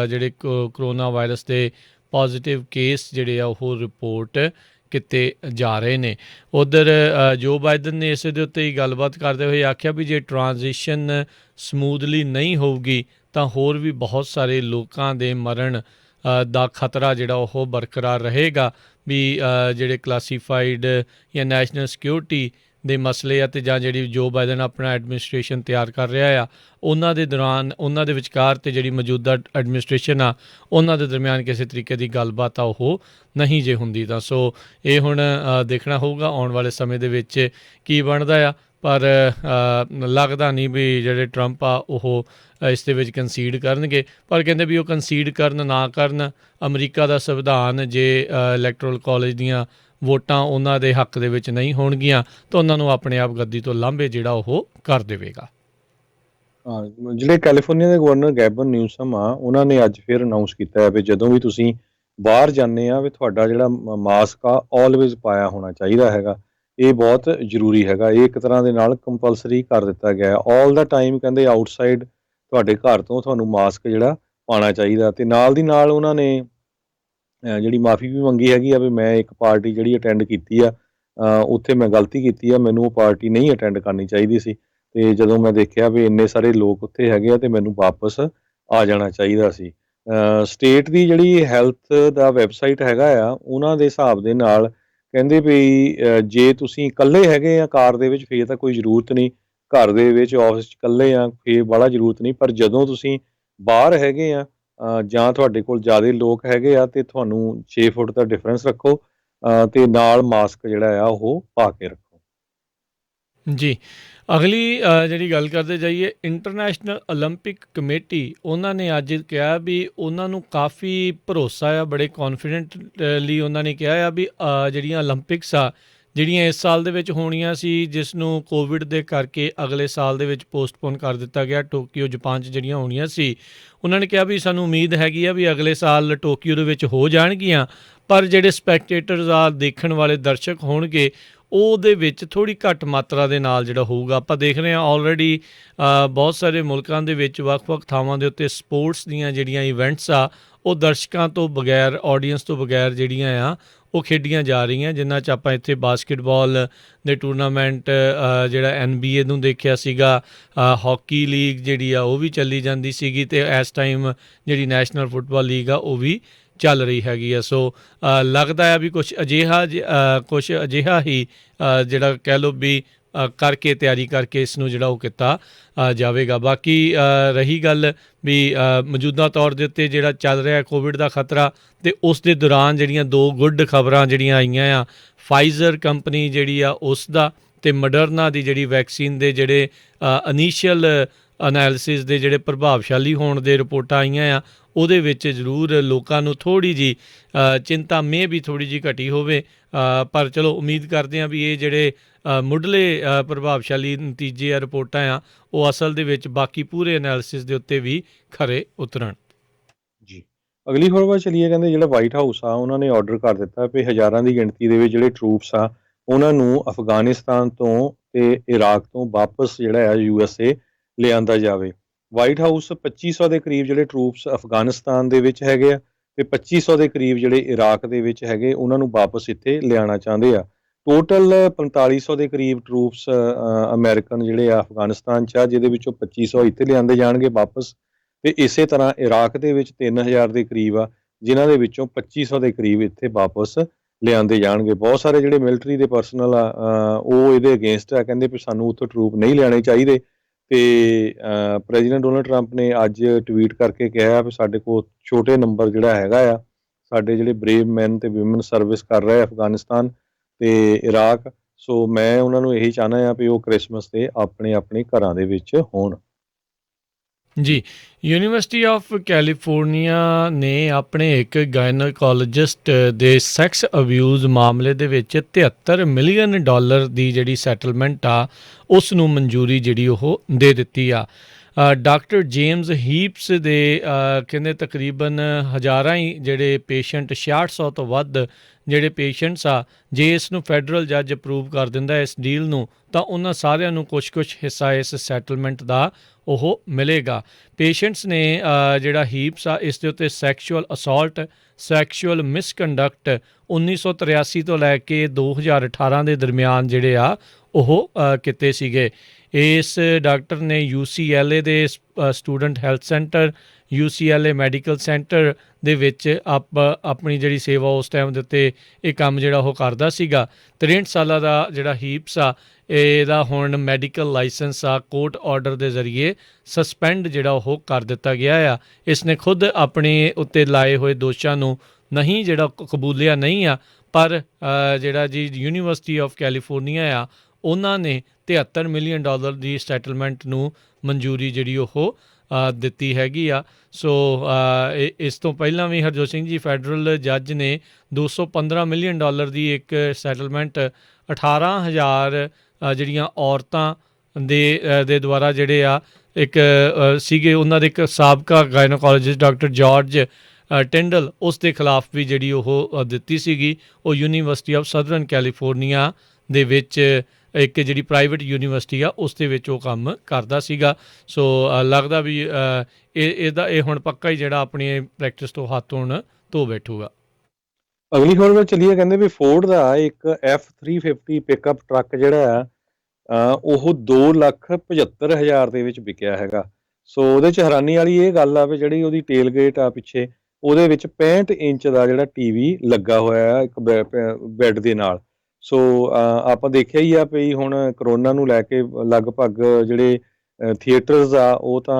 ਜਿਹੜੇ ਕਰੋਨਾ ਵਾਇਰਸ ਦੇ ਪੋਜ਼ੀਟਿਵ ਕੇਸ ਜਿਹੜੇ ਆ ਉਹ ਰਿਪੋਰਟ ਕੀਤੇ ਜਾ ਰਹੇ ਨੇ। ਉੱਧਰ ਜੋ ਬਾਈਡਨ ਨੇ ਇਸ ਦੇ ਉੱਤੇ ਹੀ ਗੱਲਬਾਤ ਕਰਦੇ ਹੋਏ ਆਖਿਆ ਵੀ ਜੇ ਟਰਾਂਜੀਸ਼ਨ ਸਮੂਥਲੀ ਨਹੀਂ ਹੋਊਗੀ ਤਾਂ ਹੋਰ ਵੀ ਬਹੁਤ ਸਾਰੇ ਲੋਕਾਂ ਦੇ ਮਰਨ ਦਾ ਖਤਰਾ ਜਿਹੜਾ ਉਹ ਬਰਕਰਾਰ ਰਹੇਗਾ ਵੀ ਜਿਹੜੇ ਕਲਾਸੀਫਾਈਡ ਜਾਂ ਨੈਸ਼ਨਲ ਸਿਕਿਉਰਿਟੀ ਦੇ ਮਸਲੇ ਆ ਅਤੇ ਜਾਂ ਜਿਹੜੀ ਜੋ ਬਾਈਡਨ ਆਪਣਾ ਐਡਮਿਨਿਸਟ੍ਰੇਸ਼ਨ ਤਿਆਰ ਕਰ ਰਿਹਾ ਆ ਉਹਨਾਂ ਦੇ ਦੌਰਾਨ ਉਹਨਾਂ ਦੇ ਵਿਚਕਾਰ ਅਤੇ ਜਿਹੜੀ ਮੌਜੂਦਾ ਐਡਮਿਨਿਸਟ੍ਰੇਸ਼ਨ ਆ ਉਹਨਾਂ ਦੇ ਦਰਮਿਆਨ ਕਿਸੇ ਤਰੀਕੇ ਦੀ ਗੱਲਬਾਤ ਆ ਉਹ ਨਹੀਂ ਜੇ ਹੁੰਦੀ ਤਾਂ ਸੋ ਇਹ ਹੁਣ ਦੇਖਣਾ ਹੋਊਗਾ ਆਉਣ ਵਾਲੇ ਸਮੇਂ ਦੇ ਵਿੱਚ ਕੀ ਬਣਦਾ ਆ ਪਰ ਲੱਗਦਾ ਨਹੀਂ ਵੀ ਜਿਹੜੇ ਟਰੰਪ ਆ ਉਹ ਇਸ ਦੇ ਵਿੱਚ ਕੰਸੀਡ ਕਰਨਗੇ ਪਰ ਕਹਿੰਦੇ ਵੀ ਉਹ ਕੰਸੀਡ ਕਰਨ ਨਾ ਕਰਨ ਅਮਰੀਕਾ ਦਾ ਸੰਵਿਧਾਨ ਜੇ ਇਲੈਕਟੋਰਲ ਕਾਲਜ ਦੀਆਂ ਵੋਟਾਂ ਉਹਨਾਂ ਦੇ ਹੱਕ ਦੇ ਵਿੱਚ ਨਹੀਂ ਹੋਣਗੀਆਂ ਤਾਂ ਉਹਨਾਂ ਨੂੰ ਆਪਣੇ ਆਪ ਗੱਦੀ ਤੋਂ ਲਾਂਭੇ ਜਿਹੜਾ ਉਹ ਕਰ ਦੇਵੇਗਾ। ਜਿਹੜੇ ਕੈਲੀਫੋਰਨੀਆ ਦੇ ਗਵਰਨਰ ਗੈਬਨ ਨਿਊਸਮ ਆ ਉਹਨਾਂ ਨੇ ਅੱਜ ਫਿਰ ਅਨਾਊਂਸ ਕੀਤਾ ਹੈ ਵੀ ਜਦੋਂ ਵੀ ਤੁਸੀਂ ਬਾਹਰ ਜਾਂਦੇ ਆ ਵੀ ਤੁਹਾਡਾ ਜਿਹੜਾ ਮਾਸਕ ਆ ਆਲਵੇਜ਼ ਪਾਇਆ ਹੋਣਾ ਚਾਹੀਦਾ ਹੈਗਾ। ਇਹ ਬਹੁਤ ਜ਼ਰੂਰੀ ਹੈਗਾ। ਇਹ ਇੱਕ ਤਰ੍ਹਾਂ ਦੇ ਨਾਲ ਕੰਪਲਸਰੀ ਕਰ ਦਿੱਤਾ ਗਿਆ ਆਲ ਦਾ ਟਾਈਮ। ਕਹਿੰਦੇ ਆਊਟਸਾਈਡ ਤੁਹਾਡੇ ਘਰ ਤੋਂ ਤੁਹਾਨੂੰ ਮਾਸਕ ਜਿਹੜਾ ਪਾਉਣਾ ਚਾਹੀਦਾ ਅਤੇ ਨਾਲ ਦੀ ਨਾਲ ਉਹਨਾਂ ਨੇ ਜਿਹੜੀ ਮਾफ़ੀ ਵੀ ਮੰਗੀ ਹੈਗੀ ਆ ਵੀ ਮੈਂ ਇੱਕ ਪਾਰਟੀ ਜਿਹੜੀ ਅਟੈਂਡ ਕੀਤੀ ਆ ਉੱਥੇ ਮੈਂ ਗਲਤੀ ਕੀਤੀ ਆ, ਮੈਨੂੰ ਉਹ ਪਾਰਟੀ ਨਹੀਂ ਅਟੈਂਡ ਕਰਨੀ ਚਾਹੀਦੀ ਸੀ ਅਤੇ ਜਦੋਂ ਮੈਂ ਦੇਖਿਆ ਵੀ ਇੰਨੇ ਸਾਰੇ ਲੋਕ ਉੱਥੇ ਹੈਗੇ ਆ ਅਤੇ ਮੈਨੂੰ ਵਾਪਸ ਆ ਜਾਣਾ ਚਾਹੀਦਾ ਸੀ। ਸਟੇਟ ਦੀ ਜਿਹੜੀ ਹੈਲਥ ਦਾ ਵੈਬਸਾਈਟ ਹੈਗਾ ਆ ਉਹਨਾਂ ਦੇ ਹਿਸਾਬ ਦੇ ਨਾਲ ਕਹਿੰਦੇ ਵੀ ਜੇ ਤੁਸੀਂ ਇਕੱਲੇ ਹੈਗੇ ਆ ਕਾਰ ਦੇ ਵਿੱਚ ਫਿਰ ਤਾਂ ਕੋਈ ਜ਼ਰੂਰਤ ਨਹੀਂ, ਘਰ ਦੇ ਵਿੱਚ ਆਫਿਸ 'ਚ ਇਕੱਲੇ ਆ ਫਿਰ ਬਾਹਲਾ ਜ਼ਰੂਰਤ ਨਹੀਂ, ਪਰ ਜਦੋਂ ਤੁਸੀਂ ਬਾਹਰ ਹੈਗੇ ਆ ਜਾਂ ਤੁਹਾਡੇ ਕੋਲ ਜ਼ਿਆਦਾ ਲੋਕ ਹੈਗੇ ਆ ਅਤੇ ਤੁਹਾਨੂੰ 6 ਫੁੱਟ ਦਾ ਡਿਫਰੈਂਸ ਰੱਖੋ ਅਤੇ ਨਾਲ ਮਾਸਕ ਜਿਹੜਾ ਆ ਉਹ ਪਾ ਕੇ ਰੱਖੋ। ਜੀ ਅਗਲੀ ਜਿਹੜੀ ਗੱਲ ਕਰਦੇ ਜਾਈਏ ਇੰਟਰਨੈਸ਼ਨਲ ਓਲੰਪਿਕ ਕਮੇਟੀ ਉਹਨਾਂ ਨੇ ਅੱਜ ਕਿਹਾ ਵੀ ਉਹਨਾਂ ਨੂੰ ਕਾਫੀ ਭਰੋਸਾ ਆ, ਬੜੇ ਕੌਨਫੀਡੈਂਟਲੀ ਉਹਨਾਂ ਨੇ ਕਿਹਾ ਆ ਵੀ ਜਿਹੜੀਆਂ ਓਲੰਪਿਕਸ ਆ ਜਿਹੜੀਆਂ ਇਸ ਸਾਲ ਦੇ ਵਿੱਚ ਹੋਣੀਆਂ ਸੀ ਜਿਸ ਨੂੰ ਕੋਵਿਡ ਦੇ ਕਰਕੇ ਅਗਲੇ ਸਾਲ ਦੇ ਵਿੱਚ ਪੋਸਟਪੋਨ ਕਰ ਦਿੱਤਾ ਗਿਆ, ਟੋਕੀਓ ਜਾਪਾਨ 'ਚ ਜਿਹੜੀਆਂ ਹੋਣੀਆਂ ਸੀ ਉਹਨਾਂ ਨੇ ਕਿਹਾ ਵੀ ਸਾਨੂੰ ਉਮੀਦ ਹੈਗੀ ਆ ਵੀ ਅਗਲੇ ਸਾਲ ਟੋਕੀਓ ਦੇ ਵਿੱਚ ਹੋ ਜਾਣਗੀਆਂ ਪਰ ਜਿਹੜੇ ਸਪੈਕਟੇਟਰਸ ਆ ਦੇਖਣ ਵਾਲੇ ਦਰਸ਼ਕ ਹੋਣਗੇ ਉਹਦੇ ਵਿੱਚ ਥੋੜ੍ਹੀ ਘੱਟ ਮਾਤਰਾ ਦੇ ਨਾਲ ਜਿਹੜਾ ਹੋਊਗਾ। ਆਪਾਂ ਦੇਖ ਰਹੇ ਹਾਂ ਆਲਰੇਡੀ ਬਹੁਤ ਸਾਰੇ ਮੁਲਕਾਂ ਦੇ ਵਿੱਚ ਵੱਖ-ਵੱਖ ਥਾਵਾਂ ਦੇ ਉੱਤੇ ਸਪੋਰਟਸ ਦੀਆਂ ਜਿਹੜੀਆਂ ਇਵੈਂਟਸ ਆ ਉਹ ਦਰਸ਼ਕਾਂ ਤੋਂ ਬਗੈਰ ਆਡੀਅנס ਤੋਂ ਬਗੈਰ ਜਿਹੜੀਆਂ ਆ ਉਹ ਖੇਡੀਆਂ ਜਾ ਰਹੀਆਂ ਜਿਨ੍ਹਾਂ 'ਚ ਆਪਾਂ ਇੱਥੇ ਬਾਸਕਿਟਬਾਲ ਦੇ ਟੂਰਨਾਮੈਂਟ ਜਿਹੜਾ NBA ਨੂੰ ਦੇਖਿਆ ਸੀਗਾ, ਹਾਕੀ ਲੀਗ ਜਿਹੜੀ ਆ ਉਹ ਵੀ ਚੱਲੀ ਜਾਂਦੀ ਸੀਗੀ ਅਤੇ ਇਸ ਟਾਈਮ ਜਿਹੜੀ ਨੈਸ਼ਨਲ ਫੁੱਟਬਾਲ ਲੀਗ ਆ ਉਹ ਵੀ ਚੱਲ ਰਹੀ ਹੈਗੀ ਆ। ਸੋ ਲੱਗਦਾ ਆ ਵੀ ਕੁਛ ਅਜਿਹਾ ਹੀ ਜਿਹੜਾ ਕਹਿ ਲਓ ਵੀ ਕਰਕੇ ਤਿਆਰੀ ਕਰਕੇ ਇਸ ਨੂੰ ਜਿਹੜਾ ਉਹ ਕੀਤਾ ਜਾਵੇਗਾ। ਬਾਕੀ ਰਹੀ ਗੱਲ ਵੀ ਮੌਜੂਦਾ ਤੌਰ ਦੇ ਉੱਤੇ ਜਿਹੜਾ ਚੱਲ ਰਿਹਾ ਕੋਵਿਡ ਦਾ ਖਤਰਾ ਅਤੇ ਉਸ ਦੇ ਦੌਰਾਨ ਜਿਹੜੀਆਂ ਦੋ ਗੁੱਡ ਖਬਰਾਂ ਜਿਹੜੀਆਂ ਆਈਆਂ ਆ ਫਾਈਜ਼ਰ ਕੰਪਨੀ ਜਿਹੜੀ ਆ ਉਸ ਦਾ ਅਤੇ ਮਡਰਨਾ ਦੀ ਜਿਹੜੀ ਵੈਕਸੀਨ ਦੇ ਜਿਹੜੇ ਇਨੀਸ਼ੀਅਲ ਅਨੈਲਿਸਿਸ ਦੇ ਜਿਹੜੇ ਪ੍ਰਭਾਵਸ਼ਾਲੀ ਹੋਣ ਦੇ ਰਿਪੋਰਟਾਂ ਆਈਆਂ ਆ ਉਹਦੇ ਵਿੱਚ ਜ਼ਰੂਰ ਲੋਕਾਂ ਨੂੰ ਥੋੜ੍ਹੀ ਜਿਹੀ ਚਿੰਤਾ ਵੀ ਥੋੜ੍ਹੀ ਜਿਹੀ ਘਟੀ ਹੋਵੇ ਪਰ ਚਲੋ ਉਮੀਦ ਕਰਦੇ ਹਾਂ ਵੀ ਇਹ ਜਿਹੜੇ ਮੁੱਢਲੇ ਪ੍ਰਭਾਵਸ਼ਾਲੀ ਨਤੀਜੇ ਆ ਰਿਪੋਰਟਾਂ ਆ ਉਹ ਅਸਲ ਦੇ ਵਿੱਚ ਬਾਕੀ ਪੂਰੇ ਐਨਾਲਿਸਿਸ ਦੇ ਉੱਤੇ ਵੀ ਖਰੇ ਉਤਰਨ। ਜੀ ਅਗਲੀ ਖਬਰ ਵੱਲ ਚਲੀਏ। ਕਹਿੰਦੇ ਜਿਹੜਾ ਵਾਈਟ ਹਾਊਸ ਆ ਉਹਨਾਂ ਨੇ ਆਰਡਰ ਕਰ ਦਿੱਤਾ ਵੀ ਹਜ਼ਾਰਾਂ ਦੀ ਗਿਣਤੀ ਦੇ ਵਿੱਚ ਜਿਹੜੇ ਟਰੂਪਸ ਆ ਉਹਨਾਂ ਨੂੰ ਅਫਗਾਨਿਸਤਾਨ ਤੋਂ ਅਤੇ ਇਰਾਕ ਤੋਂ ਵਾਪਸ ਜਿਹੜਾ ਆ USA ਲਿਆਂਦਾ ਜਾਵੇ। ਵਾਈਟ ਹਾਊਸ 2500 ਦੇ ਕਰੀਬ ਜਿਹੜੇ ਟਰੂਪਸ ਅਫਗਾਨਿਸਤਾਨ ਦੇ ਵਿੱਚ ਹੈਗੇ ਆ ਅਤੇ 2500 ਦੇ ਕਰੀਬ ਜਿਹੜੇ ਇਰਾਕ ਦੇ ਵਿੱਚ ਹੈਗੇ ਉਹਨਾਂ ਨੂੰ ਵਾਪਸ ਇੱਥੇ ਲਿਆਉਣਾ ਚਾਹੁੰਦੇ ਆ। ਟੋਟਲ 4500 ਦੇ ਕਰੀਬ ਟਰੂਪਸ ਅਮਰੀਕਨ ਜਿਹੜੇ ਆ ਅਫਗਾਨਿਸਤਾਨ 'ਚ ਆ ਜਿਹਦੇ ਵਿੱਚੋਂ 2500 ਇੱਥੇ ਲਿਆਂਦੇ ਜਾਣਗੇ ਵਾਪਸ ਅਤੇ ਇਸੇ ਤਰ੍ਹਾਂ ਇਰਾਕ ਦੇ ਵਿੱਚ 3000 ਦੇ ਕਰੀਬ ਆ ਜਿਨ੍ਹਾਂ ਦੇ ਵਿੱਚੋਂ 2500 ਦੇ ਕਰੀਬ ਇੱਥੇ ਵਾਪਸ ਲਿਆਂਦੇ ਜਾਣਗੇ। ਬਹੁਤ ਸਾਰੇ ਜਿਹੜੇ ਮਿਲਟਰੀ ਦੇ ਪਰਸਨਲ ਆ ਉਹ ਇਹਦੇ ਅਗੇਂਸਟ ਆ, ਕਹਿੰਦੇ ਵੀ ਸਾਨੂੰ ਉੱਥੋਂ ਟਰੂਪ ਨਹੀਂ ਲਿਆਉਣੇ ਚਾਹੀਦੇ ਅਤੇ ਪ੍ਰੈਜ਼ੀਡੈਂਟ ਡੋਨਲਡ ਟਰੰਪ ਨੇ ਅੱਜ ਟਵੀਟ ਕਰਕੇ ਕਿਹਾ ਵੀ ਸਾਡੇ ਕੋਲ ਛੋਟੇ ਨੰਬਰ ਜਿਹੜਾ ਹੈਗਾ ਆ ਸਾਡੇ ਜਿਹੜੇ ਬਰੇਵ ਮੈਨ ਅਤੇ ਵਿਮਨ ਸਰਵਿਸ ਕਰ ਰਹੇ ਅਫਗਾਨਿਸਤਾਨ ਅਤੇ ਇਰਾਕ। ਸੋ ਮੈਂ ਉਹਨਾਂ ਨੂੰ ਇਹੀ ਚਾਹੁੰਦਾ ਹਾਂ ਵੀ ਉਹ ਕ੍ਰਿਸਮਸ 'ਤੇ ਆਪਣੇ ਆਪਣੇ ਘਰਾਂ ਦੇ ਵਿੱਚ ਹੋਣ। ਜੀ ਯੂਨੀਵਰਸਿਟੀ ਆਫ ਕੈਲੀਫੋਰਨੀਆ ਨੇ ਆਪਣੇ ਇੱਕ ਗਾਇਨੋਕੋਲੋਜਿਸਟ ਦੇ ਸੈਕਸ ਅਬਿਊਜ਼ ਮਾਮਲੇ ਦੇ ਵਿੱਚ $73 ਮਿਲੀਅਨ ਦੀ ਜਿਹੜੀ ਸੈਟਲਮੈਂਟ ਆ ਉਸ ਨੂੰ ਮਨਜ਼ੂਰੀ ਜਿਹੜੀ ਉਹ ਦੇ ਦਿੱਤੀ ਆ। ਡਾਕਟਰ ਜੇਮਸ ਹੀਪਸ ਦੇ ਕਹਿੰਦੇ ਤਕਰੀਬਨ ਹਜ਼ਾਰਾਂ ਹੀ ਜਿਹੜੇ ਪੇਸ਼ੈਂਟ 6600 ਤੋਂ ਵੱਧ ਜਿਹੜੇ ਪੇਸ਼ੈਂਟਸ ਆ ਜੇ ਇਸ ਨੂੰ ਫੈਡਰਲ ਜੱਜ ਅਪਰੂਵ ਕਰ ਦਿੰਦਾ ਇਸ ਡੀਲ ਨੂੰ ਤਾਂ ਉਹਨਾਂ ਸਾਰਿਆਂ ਨੂੰ ਕੁਛ ਹਿੱਸਾ ਇਸ ਸੈਟਲਮੈਂਟ ਦਾ ਉਹ ਮਿਲੇਗਾ। ਪੇਸ਼ੈਂਟਸ ਨੇ ਜਿਹੜਾ ਹੀਪਸ ਆ ਇਸ ਦੇ ਉੱਤੇ ਸੈਕਸ਼ੂਅਲ ਅਸੌਲਟ ਸੈਕਸ਼ੂਅਲ ਮਿਸਕੰਡਕਟ 1983 ਤੋਂ ਲੈ ਕੇ 2018 ਦੇ ਦਰਮਿਆਨ ਜਿਹੜੇ ਆ ਉਹ ਕੀਤੇ ਸੀਗੇ। ਇਸ ਡਾਕਟਰ ਨੇ UCLA ਦੇ student health centre, UCLA medical centre ਦੇ ਵਿੱਚ ਆਪਣੀ ਜਿਹੜੀ ਸੇਵਾ ਉਸ ਟਾਈਮ ਦੇ ਉੱਤੇ ਇਹ ਕੰਮ ਜਿਹੜਾ ਉਹ ਕਰਦਾ ਸੀਗਾ। 63 ਸਾਲਾਂ ਦਾ ਜਿਹੜਾ ਹੀਪਸ ਆ, ਇਹਦਾ ਹੁਣ ਮੈਡੀਕਲ ਲਾਇਸੈਂਸ ਆ ਕੋਰਟ ਆਰਡਰ ਦੇ ਜ਼ਰੀਏ ਸਸਪੈਂਡ ਜਿਹੜਾ ਉਹ ਕਰ ਦਿੱਤਾ ਗਿਆ ਆ। ਇਸ ਨੇ ਖੁਦ ਆਪਣੇ ਉੱਤੇ ਲਾਏ ਹੋਏ ਦੋਸ਼ਾਂ ਨੂੰ ਨਹੀਂ ਜਿਹੜਾ ਕਬੂਲਿਆ ਨਹੀਂ ਆ, ਪਰ ਜਿਹੜਾ ਜੀ ਯੂਨੀਵਰਸਿਟੀ ਆਫ ਕੈਲੀਫੋਰਨੀਆ ਆ, ਉਹਨਾਂ ਨੇ $73 ਮਿਲੀਅਨ ਦੀ ਸੈਟਲਮੈਂਟ ਨੂੰ ਮਨਜ਼ੂਰੀ ਜਿਹੜੀ ਉਹ ਦਿੱਤੀ ਹੈਗੀ ਆ। ਸੋ ਇਸ ਤੋਂ ਪਹਿਲਾਂ ਵੀ ਹਰਜੋਤ ਸਿੰਘ ਜੀ ਫੈਡਰਲ ਜੱਜ ਨੇ $215 ਮਿਲੀਅਨ ਦੀ ਇੱਕ ਸੈਟਲਮੈਂਟ 18,000 ਜਿਹੜੀਆਂ ਔਰਤਾਂ ਦੇ ਦੁਆਰਾ ਜਿਹੜੇ ਆ ਇੱਕ ਸੀਗੇ, ਉਹਨਾਂ ਦੇ ਇੱਕ ਸਾਬਕਾ ਗਾਇਨੋਕੋਲੋਜਿਸਟ ਡਾਕਟਰ ਜਾਰਜ ਟਿੰਡਲ, ਉਸ ਦੇ ਖਿਲਾਫ ਵੀ ਜਿਹੜੀ ਉਹ ਦਿੱਤੀ ਸੀਗੀ। ਉਹ ਯੂਨੀਵਰਸਿਟੀ ਆਫ ਸਦਰਨ ਕੈਲੀਫੋਰਨੀਆ ਦੇ ਵਿੱਚ ਇੱਕ ਜਿਹੜੀ ਪ੍ਰਾਈਵੇਟ ਯੂਨੀਵਰਸਿਟੀ ਆ, ਉਸ ਦੇ ਵਿੱਚ ਉਹ ਕੰਮ ਕਰਦਾ ਸੀਗਾ। ਸੋ ਲੱਗਦਾ ਵੀ ਇਹ ਹੁਣ ਪੱਕਾ ਹੀ ਜਿਹੜਾ ਆਪਣੀ ਪ੍ਰੈਕਟਿਸ ਤੋਂ ਹੱਥ ਹੁਣ ਧੋ ਬੈਠੂਗਾ। ਅਗਲੀ ਖਬਰ ਵਿੱਚ ਚੱਲੀਏ। ਕਹਿੰਦੇ ਵੀ ਫੋਰਡ ਦਾ ਇੱਕ F-350 ਪਿਕਅਪ ਟਰੱਕ ਜਿਹੜਾ ਆ ਉਹ 2,75,000 ਦੇ ਵਿੱਚ ਵਿਕਿਆ ਹੈਗਾ। ਸੋ ਉਹਦੇ 'ਚ ਹੈਰਾਨੀ ਵਾਲੀ ਇਹ ਗੱਲ ਆ ਵੀ ਜਿਹੜੀ ਉਹਦੀ ਟੇਲਗੇਟ ਆ ਪਿੱਛੇ, ਉਹਦੇ ਵਿੱਚ 65 ਇੰਚ ਦਾ ਜਿਹੜਾ TV ਲੱਗਾ ਹੋਇਆ ਆ ਇੱਕ ਬੈੱਡ ਦੇ ਨਾਲ। ਸੋ ਆਪਾਂ ਦੇਖਿਆ ਹੀ ਆ ਵੀ ਹੁਣ ਕਰੋਨਾ ਨੂੰ ਲੈ ਕੇ ਲਗਭਗ ਜਿਹੜੇ ਥੀਏਟਰਸ ਆ ਉਹ ਤਾਂ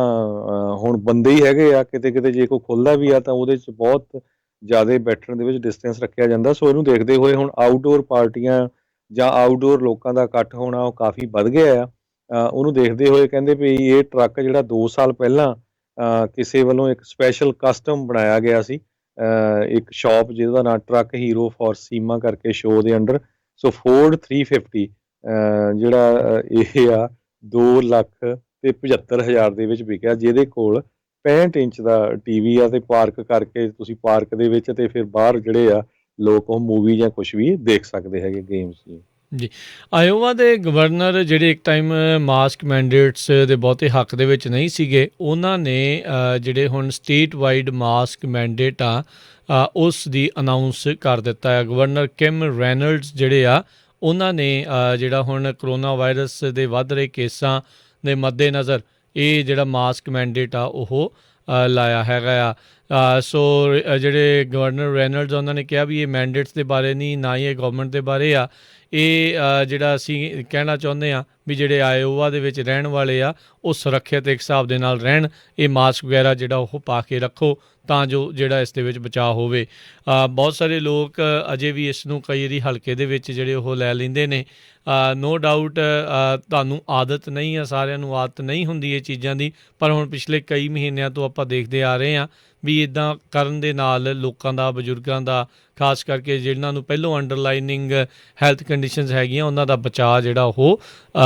ਹੁਣ ਬੰਦੇ ਹੀ ਹੈਗੇ ਆ। ਕਿਤੇ ਕਿਤੇ ਜੇ ਕੋਈ ਖੁੱਲ੍ਹਦਾ ਵੀ ਆ ਤਾਂ ਉਹਦੇ 'ਚ ਬਹੁਤ ਜ਼ਿਆਦਾ ਬੈਠਣ ਦੇ ਵਿੱਚ ਡਿਸਟੈਂਸ ਰੱਖਿਆ ਜਾਂਦਾ। ਸੋ ਇਹਨੂੰ ਦੇਖਦੇ ਹੋਏ ਹੁਣ ਆਊਟਡੋਰ ਪਾਰਟੀਆਂ ਜਾਂ ਆਊਟਡੋਰ ਲੋਕਾਂ ਦਾ ਇਕੱਠ ਹੋਣਾ ਉਹ ਕਾਫੀ ਵੱਧ ਗਿਆ ਆ। ਉਹਨੂੰ ਦੇਖਦੇ ਹੋਏ ਕਹਿੰਦੇ ਵੀ ਇਹ ਟਰੱਕ ਜਿਹੜਾ 2 ਸਾਲ ਪਹਿਲਾਂ ਕਿਸੇ ਵੱਲੋਂ ਇੱਕ ਸਪੈਸ਼ਲ ਕਸਟਮ ਬਣਾਇਆ ਗਿਆ ਸੀ, ਇੱਕ ਸ਼ਾਪ ਜਿਹਦਾ ਨਾਂ ਟਰੱਕ ਹੀਰੋ ਫॉर ਸੀਮਾ ਕਰਕੇ ਸ਼ੋਅ ਦੇ ਅੰਡਰ। ਸੋ ਫੋਰਡ 350 ਜਿਹੜਾ ਇਹ ਆ 2,75,000 ਦੇ ਵਿੱਚ ਵਿਕਿਆ, ਜਿਹਦੇ ਕੋਲ 65 ਇੰਚ ਦਾ TV ਆ, ਤੇ ਪਾਰਕ ਕਰਕੇ ਤੁਸੀਂ ਪਾਰਕ ਦੇ ਵਿੱਚ ਤੇ ਫਿਰ ਬਾਹਰ ਜਿਹੜੇ ਆ ਲੋਕ ਉਹ ਮੂਵੀ ਜਾਂ ਕੁਛ ਵੀ ਦੇਖ ਸਕਦੇ ਹੈਗੇ, ਗੇਮਸ ਜੀ। ਆਇਓਵਾ ਦੇ ਗਵਰਨਰ ਜਿਹੜੇ ਇੱਕ ਟਾਈਮ ਮਾਸਕ ਮੈਂਡੇਟਸ ਦੇ ਬਹੁਤੇ ਹੱਕ ਦੇ ਵਿੱਚ ਨਹੀਂ ਸੀਗੇ, ਉਹਨਾਂ ਨੇ ਜਿਹੜੇ ਹੁਣ ਸਟੇਟ ਵਾਈਡ ਮਾਸਕ ਮੈਂਡੇਟ ਆ ਉਸ ਦੀ ਅਨਾਊਂਸ ਕਰ ਦਿੱਤਾ ਹੈ। ਗਵਰਨਰ ਕਿਮ ਰੈਨਲਡਸ ਜਿਹੜੇ ਆ, ਉਹਨਾਂ ਨੇ ਜਿਹੜਾ ਹੁਣ ਕਰੋਨਾ ਵਾਇਰਸ ਦੇ ਵੱਧ ਰਹੇ ਕੇਸਾਂ ਦੇ ਮੱਦੇਨਜ਼ਰ ਇਹ ਜਿਹੜਾ ਮਾਸਕ ਮੈਂਡੇਟ ਆ ਉਹ ਲਾਇਆ ਹੈਗਾ ਆ। ਸੋ ਜਿਹੜੇ ਗਵਰਨਰ ਰੈਨਲਡਸ ਉਹਨਾਂ ਨੇ ਕਿਹਾ ਵੀ ਇਹ ਮੈਂਡੇਟਸ ਦੇ ਬਾਰੇ ਨਹੀਂ, ਨਾ ਹੀ ਇਹ ਗਵਰਨਮੈਂਟ ਦੇ ਬਾਰੇ ਆ। ਇਹ ਜਿਹੜਾ ਅਸੀਂ ਕਹਿਣਾ ਚਾਹੁੰਦੇ ਹਾਂ ਵੀ ਜਿਹੜੇ ਆਇਓਵਾ ਦੇ ਵਿੱਚ ਰਹਿਣ ਵਾਲੇ ਆ ਉਹ ਸੁਰੱਖਿਅਤ ਇੱਕ ਹਿਸਾਬ ਦੇ ਨਾਲ ਰਹਿਣ, ਇਹ ਮਾਸਕ ਵਗੈਰਾ ਜਿਹੜਾ ਉਹ ਪਾ ਕੇ ਰੱਖੋ ਤਾਂ ਜੋ ਜਿਹੜਾ ਇਸ ਦੇ ਵਿੱਚ ਬਚਾਅ ਹੋਵੇ। ਬਹੁਤ ਸਾਰੇ ਲੋਕ ਅਜੇ ਵੀ ਇਸ ਨੂੰ ਕਈ ਵਾਰੀ ਹਲਕੇ ਦੇ ਵਿੱਚ ਜਿਹੜੇ ਉਹ ਲੈ ਲੈਂਦੇ ਨੇ। ਨੋ ਡਾਊਟ ਤੁਹਾਨੂੰ ਆਦਤ ਨਹੀਂ ਆ, ਸਾਰਿਆਂ ਨੂੰ ਆਦਤ ਨਹੀਂ ਹੁੰਦੀ ਇਹ ਚੀਜ਼ਾਂ ਦੀ, ਪਰ ਹੁਣ ਪਿਛਲੇ ਕਈ ਮਹੀਨਿਆਂ ਤੋਂ ਆਪਾਂ ਦੇਖਦੇ ਆ ਰਹੇ ਹਾਂ ਵੀ ਇੱਦਾਂ ਕਰਨ ਦੇ ਨਾਲ ਲੋਕਾਂ ਦਾ, ਬਜ਼ੁਰਗਾਂ ਦਾ, ਖਾਸ ਕਰਕੇ ਜਿਹਨਾਂ ਨੂੰ ਪਹਿਲੋਂ ਅੰਡਰਲਾਈਨਿੰਗ ਹੈਲਥ ਕੰਡੀਸ਼ਨਸ ਹੈਗੀਆਂ, ਉਹਨਾਂ ਦਾ ਬਚਾਅ ਜਿਹੜਾ ਉਹ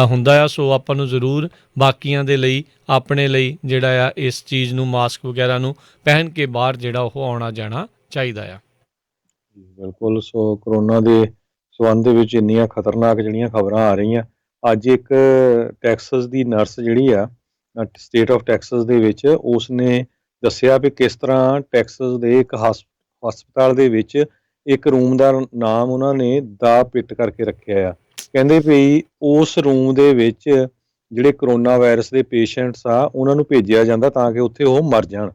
ਹੁੰਦਾ ਆ। ਸੋ ਆਪਾਂ ਨੂੰ ਜ਼ਰੂਰ ਬਾਕੀਆਂ ਦੇ ਲਈ, ਆਪਣੇ ਲਈ ਜਿਹੜਾ ਆ ਇਸ ਚੀਜ਼ ਨੂੰ, ਮਾਸਕ ਵਗੈਰਾ ਨੂੰ ਪਹਿਨ ਕੇ ਬਾਹਰ ਜਿਹੜਾ ਉਹ ਆਉਣਾ ਜਾਣਾ ਚਾਹੀਦਾ ਆ। ਬਿਲਕੁਲ। ਸੋ ਕਰੋਨਾ ਦੇ ਸੰਬੰਧ ਦੇ ਵਿੱਚ ਇੰਨੀਆਂ ਖਤਰਨਾਕ ਜਿਹੜੀਆਂ ਖਬਰਾਂ ਆ ਰਹੀਆਂ। ਅੱਜ ਇੱਕ ਟੈਕਸਸ ਦੀ ਨਰਸ ਜਿਹੜੀ ਆ ਸਟੇਟ ਆਫ ਟੈਕਸਸ ਦੇ ਵਿੱਚ, ਉਸ ਨੇ ਦੱਸਿਆ ਵੀ ਕਿਸ ਤਰ੍ਹਾਂ ਟੈਕਸਸ ਦੇ ਇੱਕ ਹਸਪਤਾਲ ਦੇ ਵਿੱਚ ਇੱਕ ਰੂਮ ਦਾ ਨਾਮ ਉਹਨਾਂ ਨੇ ਦਾ ਪਿੱਟ ਕਰਕੇ ਰੱਖਿਆ ਆ। ਕਹਿੰਦੇ ਵੀ ਉਸ ਰੂਮ ਦੇ ਵਿੱਚ ਜਿਹੜੇ ਕਰੋਨਾ ਵਾਇਰਸ ਦੇ ਪੇਸ਼ੈਂਟਸ ਆ ਉਹਨਾਂ ਨੂੰ ਭੇਜਿਆ ਜਾਂਦਾ ਤਾਂ ਕਿ ਉੱਥੇ ਉਹ ਮਰ ਜਾਣ।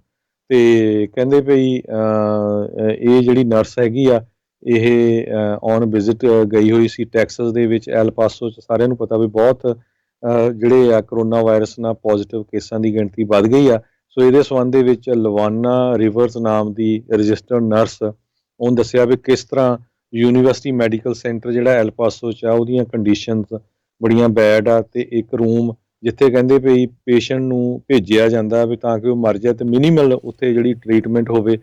ਤੇ ਕਹਿੰਦੇ ਵੀ ਇਹ ਜਿਹੜੀ ਨਰਸ ਹੈਗੀ ਆ ਇਹ ਔਨ ਵਿਜ਼ਿਟ ਗਈ ਹੋਈ ਸੀ ਟੈਕਸਸ ਦੇ ਵਿੱਚ, ਐਲ ਪਾਸੋ 'ਚ। ਸਾਰਿਆਂ ਨੂੰ ਪਤਾ ਵੀ ਬਹੁਤ ਜਿਹੜੇ ਆ ਕਰੋਨਾ ਵਾਇਰਸ ਨਾਲ ਪੋਜ਼ੀਟਿਵ ਕੇਸਾਂ ਦੀ ਗਿਣਤੀ ਵੱਧ ਗਈ ਆ। ਸੋ ਇਹਦੇ ਸੰਬੰਧ ਦੇ ਵਿੱਚ ਲਵਾਨਾ ਰਿਵਰਸ ਨਾਮ ਦੀ ਰਜਿਸਟਰਡ ਨਰਸ, ਉਹਨੇ ਦੱਸਿਆ ਵੀ ਕਿਸ ਤਰ੍ਹਾਂ ਯੂਨੀਵਰਸਿਟੀ ਮੈਡੀਕਲ ਸੈਂਟਰ ਜਿਹੜਾ ਐਲ ਪਾਸੋ 'ਚ ਆ ਉਹਦੀਆਂ ਕੰਡੀਸ਼ਨਸ ਬੜੀਆਂ ਬੈਡ ਆ, ਤੇ ਇੱਕ ਰੂਮ ਜਿੱਥੇ ਕਹਿੰਦੇ ਵੀ ਪੇਸ਼ੈਂਟ ਨੂੰ ਭੇਜਿਆ ਜਾਂਦਾ ਵੀ ਤਾਂ ਕਿ ਉਹ ਮਰ ਜਾਏ ਤੇ ਮਿਨੀਮਲ ਉੱਥੇ ਜਿਹੜੀ ਟਰੀਟਮੈਂਟ ਹੋਵੇ।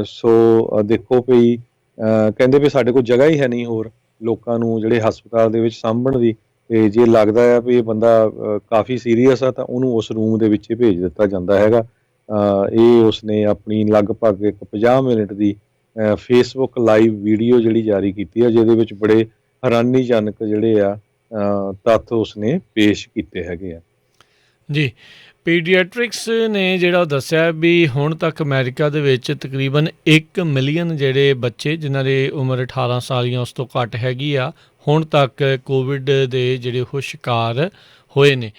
ਸੋ ਦੇਖੋ ਵੀ ਕਹਿੰਦੇ ਵੀ ਸਾਡੇ ਕੋਲ ਜਗ੍ਹਾ ਹੀ ਹੈ ਨਹੀਂ ਹੋਰ ਲੋਕਾਂ ਨੂੰ ਜਿਹੜੇ ਹਸਪਤਾਲ ਦੇ ਵਿੱਚ ਸਾਂਭਣ ਦੀ, ਤੇ ਜੇ ਲੱਗਦਾ ਆ ਵੀ ਇਹ ਬੰਦਾ ਕਾਫੀ ਸੀਰੀਅਸ ਆ ਤਾਂ ਉਹਨੂੰ ਉਸ ਰੂਮ ਦੇ ਵਿੱਚ ਹੀ ਭੇਜ ਦਿੱਤਾ ਜਾਂਦਾ ਹੈਗਾ। ਇਹ ਉਸਨੇ ਆਪਣੀ ਲਗਭਗ ਇੱਕ 50 ਮਿੰਟ ਦੀ ਫੇਸਬੁੱਕ ਲਾਈਵ ਵੀਡੀਓ ਜਿਹੜੀ ਜਾਰੀ ਕੀਤੀ ਆ, ਜਿਹਦੇ ਵਿੱਚ ਬੜੇ ਹੈਰਾਨੀਜਨਕ ਜਿਹੜੇ ਆ ਤੱਥ ਉਸਨੇ ਪੇਸ਼ ਕੀਤੇ ਹੈਗੇ ਆ। ਜੀ। ਪੀਡੀਆਟ੍ਰਿਕਸ ਨੇ ਜਿਹੜਾ ਦੱਸਿਆ ਵੀ ਹੁਣ ਤੱਕ ਅਮਰੀਕਾ ਦੇ ਵਿੱਚ ਤਕਰੀਬਨ 1 ਮਿਲੀਅਨ ਜਿਹੜੇ ਬੱਚੇ ਜਿਨ੍ਹਾਂ ਦੀ ਉਮਰ 18 ਸਾਲ ਜਾਂ ਉਸ ਤੋਂ ਘੱਟ ਹੈਗੀ ਆ, ਹੁਣ ਤੱਕ ਕੋਵਿਡ ਦੇ ਜਿਹੜੇ ਉਹ ਸ਼ਿਕਾਰ ਹੋਏ ਨੇ।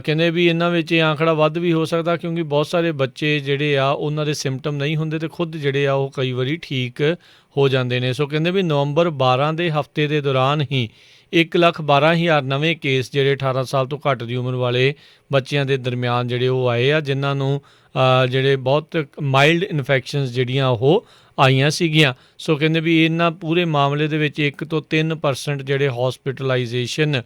ਕਹਿੰਦੇ ਵੀ ਇਹਨਾਂ ਵਿੱਚ ਇਹ ਆਂਕੜਾ ਵੱਧ ਵੀ ਹੋ ਸਕਦਾ ਕਿਉਂਕਿ ਬਹੁਤ ਸਾਰੇ ਬੱਚੇ ਜਿਹੜੇ ਆ ਉਹਨਾਂ ਦੇ ਸਿੰਪਟਮ ਨਹੀਂ ਹੁੰਦੇ ਅਤੇ ਖੁਦ ਜਿਹੜੇ ਆ ਉਹ ਕਈ ਵਾਰੀ ਠੀਕ ਹੋ ਜਾਂਦੇ ਨੇ। ਸੋ ਕਹਿੰਦੇ ਵੀ ਨਵੰਬਰ 12 ਦੇ ਹਫ਼ਤੇ ਦੇ ਦੌਰਾਨ ਹੀ 1,12,000 ਨਵੇਂ ਕੇਸ ਜਿਹੜੇ 18 ਸਾਲ ਤੋਂ ਘੱਟ ਦੀ ਉਮਰ ਵਾਲੇ ਬੱਚਿਆਂ ਦੇ ਦਰਮਿਆਨ ਜਿਹੜੇ ਉਹ ਆਏ ਆ, ਜਿਨ੍ਹਾਂ ਨੂੰ ਜਿਹੜੇ ਬਹੁਤ ਮਾਈਲਡ ਇਨਫੈਕਸ਼ਨਸ ਜਿਹੜੀਆਂ ਉਹ ਆਈਆਂ ਸੀਗੀਆਂ। ਸੋ ਕਹਿੰਦੇ ਵੀ ਇਹਨਾਂ ਪੂਰੇ ਮਾਮਲੇ ਦੇ ਵਿੱਚ 1 ਤੋਂ 3% ਜਿਹੜੇ ਹੌਸਪੀਟਲਾਈਜੇਸ਼ਨ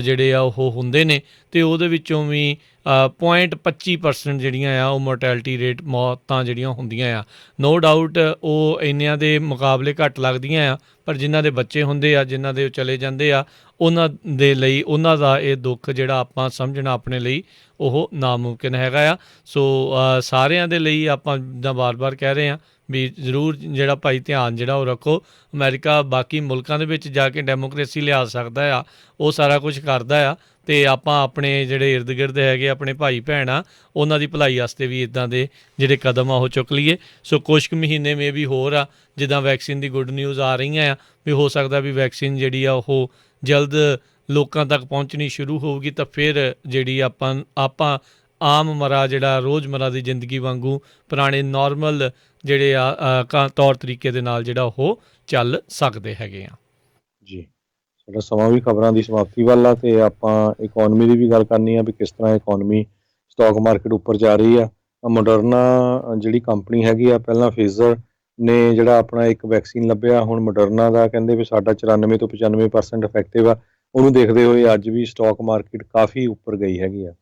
ਜਿਹੜੇ ਆ ਉਹ ਹੁੰਦੇ ਨੇ ਅਤੇ ਉਹਦੇ ਵਿੱਚੋਂ ਵੀ 0.25% ਜਿਹੜੀਆਂ ਆ ਉਹ ਮੋਰਟੈਲਿਟੀ ਰੇਟ ਮੌਤਾਂ ਜਿਹੜੀਆਂ ਹੁੰਦੀਆਂ ਆ। ਨੋ ਡਾਊਟ ਉਹ ਇੰਨਿਆਂ ਦੇ ਮੁਕਾਬਲੇ ਘੱਟ ਲੱਗਦੀਆਂ ਆ, ਪਰ ਜਿਨ੍ਹਾਂ ਦੇ ਬੱਚੇ ਹੁੰਦੇ ਆ, ਜਿਨ੍ਹਾਂ ਦੇ ਉਹ ਚਲੇ ਜਾਂਦੇ ਆ, ਉਹਨਾਂ ਦੇ ਲਈ ਉਹਨਾਂ ਦਾ ਇਹ ਦੁੱਖ ਜਿਹੜਾ ਆਪਾਂ ਸਮਝਣਾ ਆਪਣੇ ਲਈ ਉਹ ਨਾਮੁਮਕਿਨ ਹੈਗਾ ਆ। ਸੋ ਸਾਰਿਆਂ ਦੇ ਲਈ ਆਪਾਂ ਜਿੱਦਾਂ ਵਾਰ-ਵਾਰ ਕਹਿ ਰਹੇ ਹਾਂ ਵੀ ਜ਼ਰੂਰ ਜਿਹੜਾ ਭਾਈ ਧਿਆਨ ਜਿਹੜਾ ਉਹ ਰੱਖੋ। ਅਮਰੀਕਾ ਬਾਕੀ ਮੁਲਕਾਂ ਦੇ ਵਿੱਚ ਜਾ ਕੇ ਡੈਮੋਕਰੇਸੀ ਲਿਆ ਸਕਦਾ ਆ, ਉਹ ਸਾਰਾ ਕੁਛ ਕਰਦਾ ਆ, ਅਤੇ ਆਪਾਂ ਆਪਣੇ ਜਿਹੜੇ ਇਰਦ ਗਿਰਦ ਹੈਗੇ ਆਪਣੇ ਭਾਈ ਭੈਣ ਆ ਉਹਨਾਂ ਦੀ ਭਲਾਈ ਵਾਸਤੇ ਵੀ ਇੱਦਾਂ ਦੇ ਜਿਹੜੇ ਕਦਮ ਆ ਉਹ ਚੁੱਕ ਲਈਏ। ਸੋ ਕੁਛ ਕੁ ਮਹੀਨੇ ਮੇ ਵੀ ਹੋਰ ਆ, ਜਿੱਦਾਂ ਵੈਕਸੀਨ ਦੀ ਗੁੱਡ ਨਿਊਜ਼ ਆ ਰਹੀਆਂ ਆ ਵੀ ਹੋ ਸਕਦਾ ਵੀ ਵੈਕਸੀਨ ਜਿਹੜੀ ਆ ਉਹ ਜਲਦ ਲੋਕਾਂ ਤੱਕ ਪਹੁੰਚਣੀ ਸ਼ੁਰੂ ਹੋਊਗੀ, ਤਾਂ ਫਿਰ ਜਿਹੜੀ ਆਪਾਂ ਆਮ ਮਰਾ ਜਿਹੜਾ ਰੋਜ਼ਮਰਾ ਦੀ ਜ਼ਿੰਦਗੀ ਵਾਂਗੂ ਪੁਰਾਣੇ ਨੋਰਮਲ ਜਿਹੜੇ ਆ ਤੌਰ ਤਰੀਕੇ ਦੇ ਨਾਲ ਜਿਹੜਾ ਉਹ ਚੱਲ ਸਕਦੇ ਹੈਗੇ ਆ। ਜੀ, ਸਾਡਾ ਸਮਾਂ ਵੀ ਖਬਰਾਂ ਦੀ ਸਮਾਪਤੀ ਵੱਲ ਆ ਅਤੇ ਆਪਾਂ ਇਕੋਨਮੀ ਦੀ ਵੀ ਗੱਲ ਕਰਨੀ ਆ ਵੀ ਕਿਸ ਤਰ੍ਹਾਂ ਇਕੋਨਮੀ ਸਟਾਕ ਮਾਰਕੀਟ ਉੱਪਰ ਜਾ ਰਹੀ ਆ। ਮੋਡਰਨਾ ਜਿਹੜੀ ਕੰਪਨੀ ਹੈਗੀ ਆ, ਪਹਿਲਾਂ ਫੇਜ਼ਰ ਨੇ ਜਿਹੜਾ ਆਪਣਾ ਇੱਕ ਵੈਕਸੀਨ ਲੱਭਿਆ, ਹੁਣ ਮੋਡਰਨਾ ਦਾ ਕਹਿੰਦੇ ਵੀ ਸਾਡਾ 94 ਤੋਂ 95% ਇਫੈਕਟਿਵ ਆ। ਉਹਨੂੰ ਦੇਖਦੇ ਹੋਏ ਅੱਜ ਵੀ ਸਟਾਕ ਮਾਰਕੀਟ ਕਾਫੀ ਉੱਪਰ ਗਈ ਹੈਗੀ ਆ।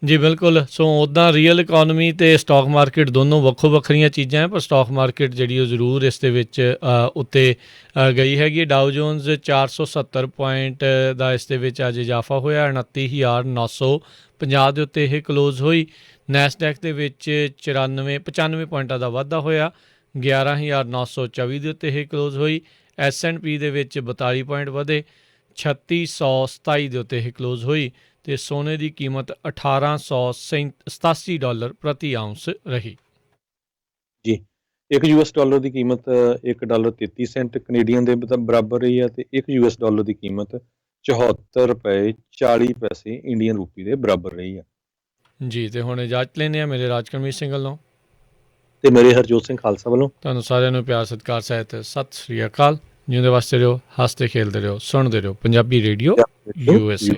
ਜੀ ਬਿਲਕੁਲ। ਸੋ ਉੱਦਾਂ ਰੀਅਲ ਇਕੋਨਮੀ ਅਤੇ ਸਟਾਕ ਮਾਰਕੀਟ ਦੋਨੋਂ ਵੱਖੋ ਵੱਖਰੀਆਂ ਚੀਜ਼ਾਂ ਹੈ, ਪਰ ਸਟਾਕ ਮਾਰਕੀਟ ਜਿਹੜੀ ਉਹ ਜ਼ਰੂਰ ਇਸ ਦੇ ਵਿੱਚ ਉੱਤੇ ਗਈ ਹੈਗੀ ਹੈ। ਡਾਓ ਜੋਨਸ 470 ਪੁਆਇੰਟ ਦਾ ਇਸ ਦੇ ਵਿੱਚ ਅੱਜ ਇਜ਼ਾਫਾ ਹੋਇਆ, 29,950 ਦੇ ਉੱਤੇ ਇਹ ਕਲੋਜ਼ ਹੋਈ। ਨੈਸਡੈਕ ਦੇ ਵਿੱਚ 95 ਪੁਆਇੰਟਾਂ ਦਾ ਵਾਧਾ ਹੋਇਆ, 11,924 ਦੇ ਉੱਤੇ ਇਹ ਕਲੋਜ਼ ਹੋਈ। S&P ਦੇ ਵਿੱਚ 42 ਪੁਆਇੰਟ ਵਧੇ, 3627 ਦੇ ਉੱਤੇ ਇਹ ਕਲੋਜ਼ ਹੋਈ ਅਤੇ ਸੋਨੇ ਦੀ ਕੀਮਤ $1,887 ਪ੍ਰਤੀ ਆਊਂਸ ਰਹੀ। ਜੀ, $1 ਦੀ ਕੀਮਤ $1.33 ਕੈਨੇਡੀਅਨ ਦੇ ਬਰਾਬਰ ਰਹੀ ਹੈ ਅਤੇ $1 ਦੀ ਕੀਮਤ ₹74.40 ਇੰਡੀਅਨ ਰੂਪੀ ਦੇ ਬਰਾਬਰ ਰਹੀ ਹੈ। ਜੀ, ਅਤੇ ਹੁਣ ਇਜਾਜ਼ਤ ਲੈਂਦੇ ਹਾਂ ਮੇਰੇ ਰਾਜਕਰਮੀਤ ਸਿੰਘ ਵੱਲੋਂ ਅਤੇ ਮੇਰੇ ਹਰਜੋਤ ਸਿੰਘ ਖਾਲਸਾ ਵੱਲੋਂ। ਤੁਹਾਨੂੰ ਸਾਰਿਆਂ ਨੂੰ ਪਿਆਰ ਸਤਿਕਾਰ ਸਹਿਤ ਸਤਿ ਸ਼੍ਰੀ ਅਕਾਲ। ਜਿਉਂਦੇ ਵਾਸਤੇ ਰਹੋ, ਹੱਸਦੇ ਖੇਲਦੇ ਰਹੋ, ਸੁਣਦੇ ਰਹੋ ਪੰਜਾਬੀ ਰੇਡੀਓ USA।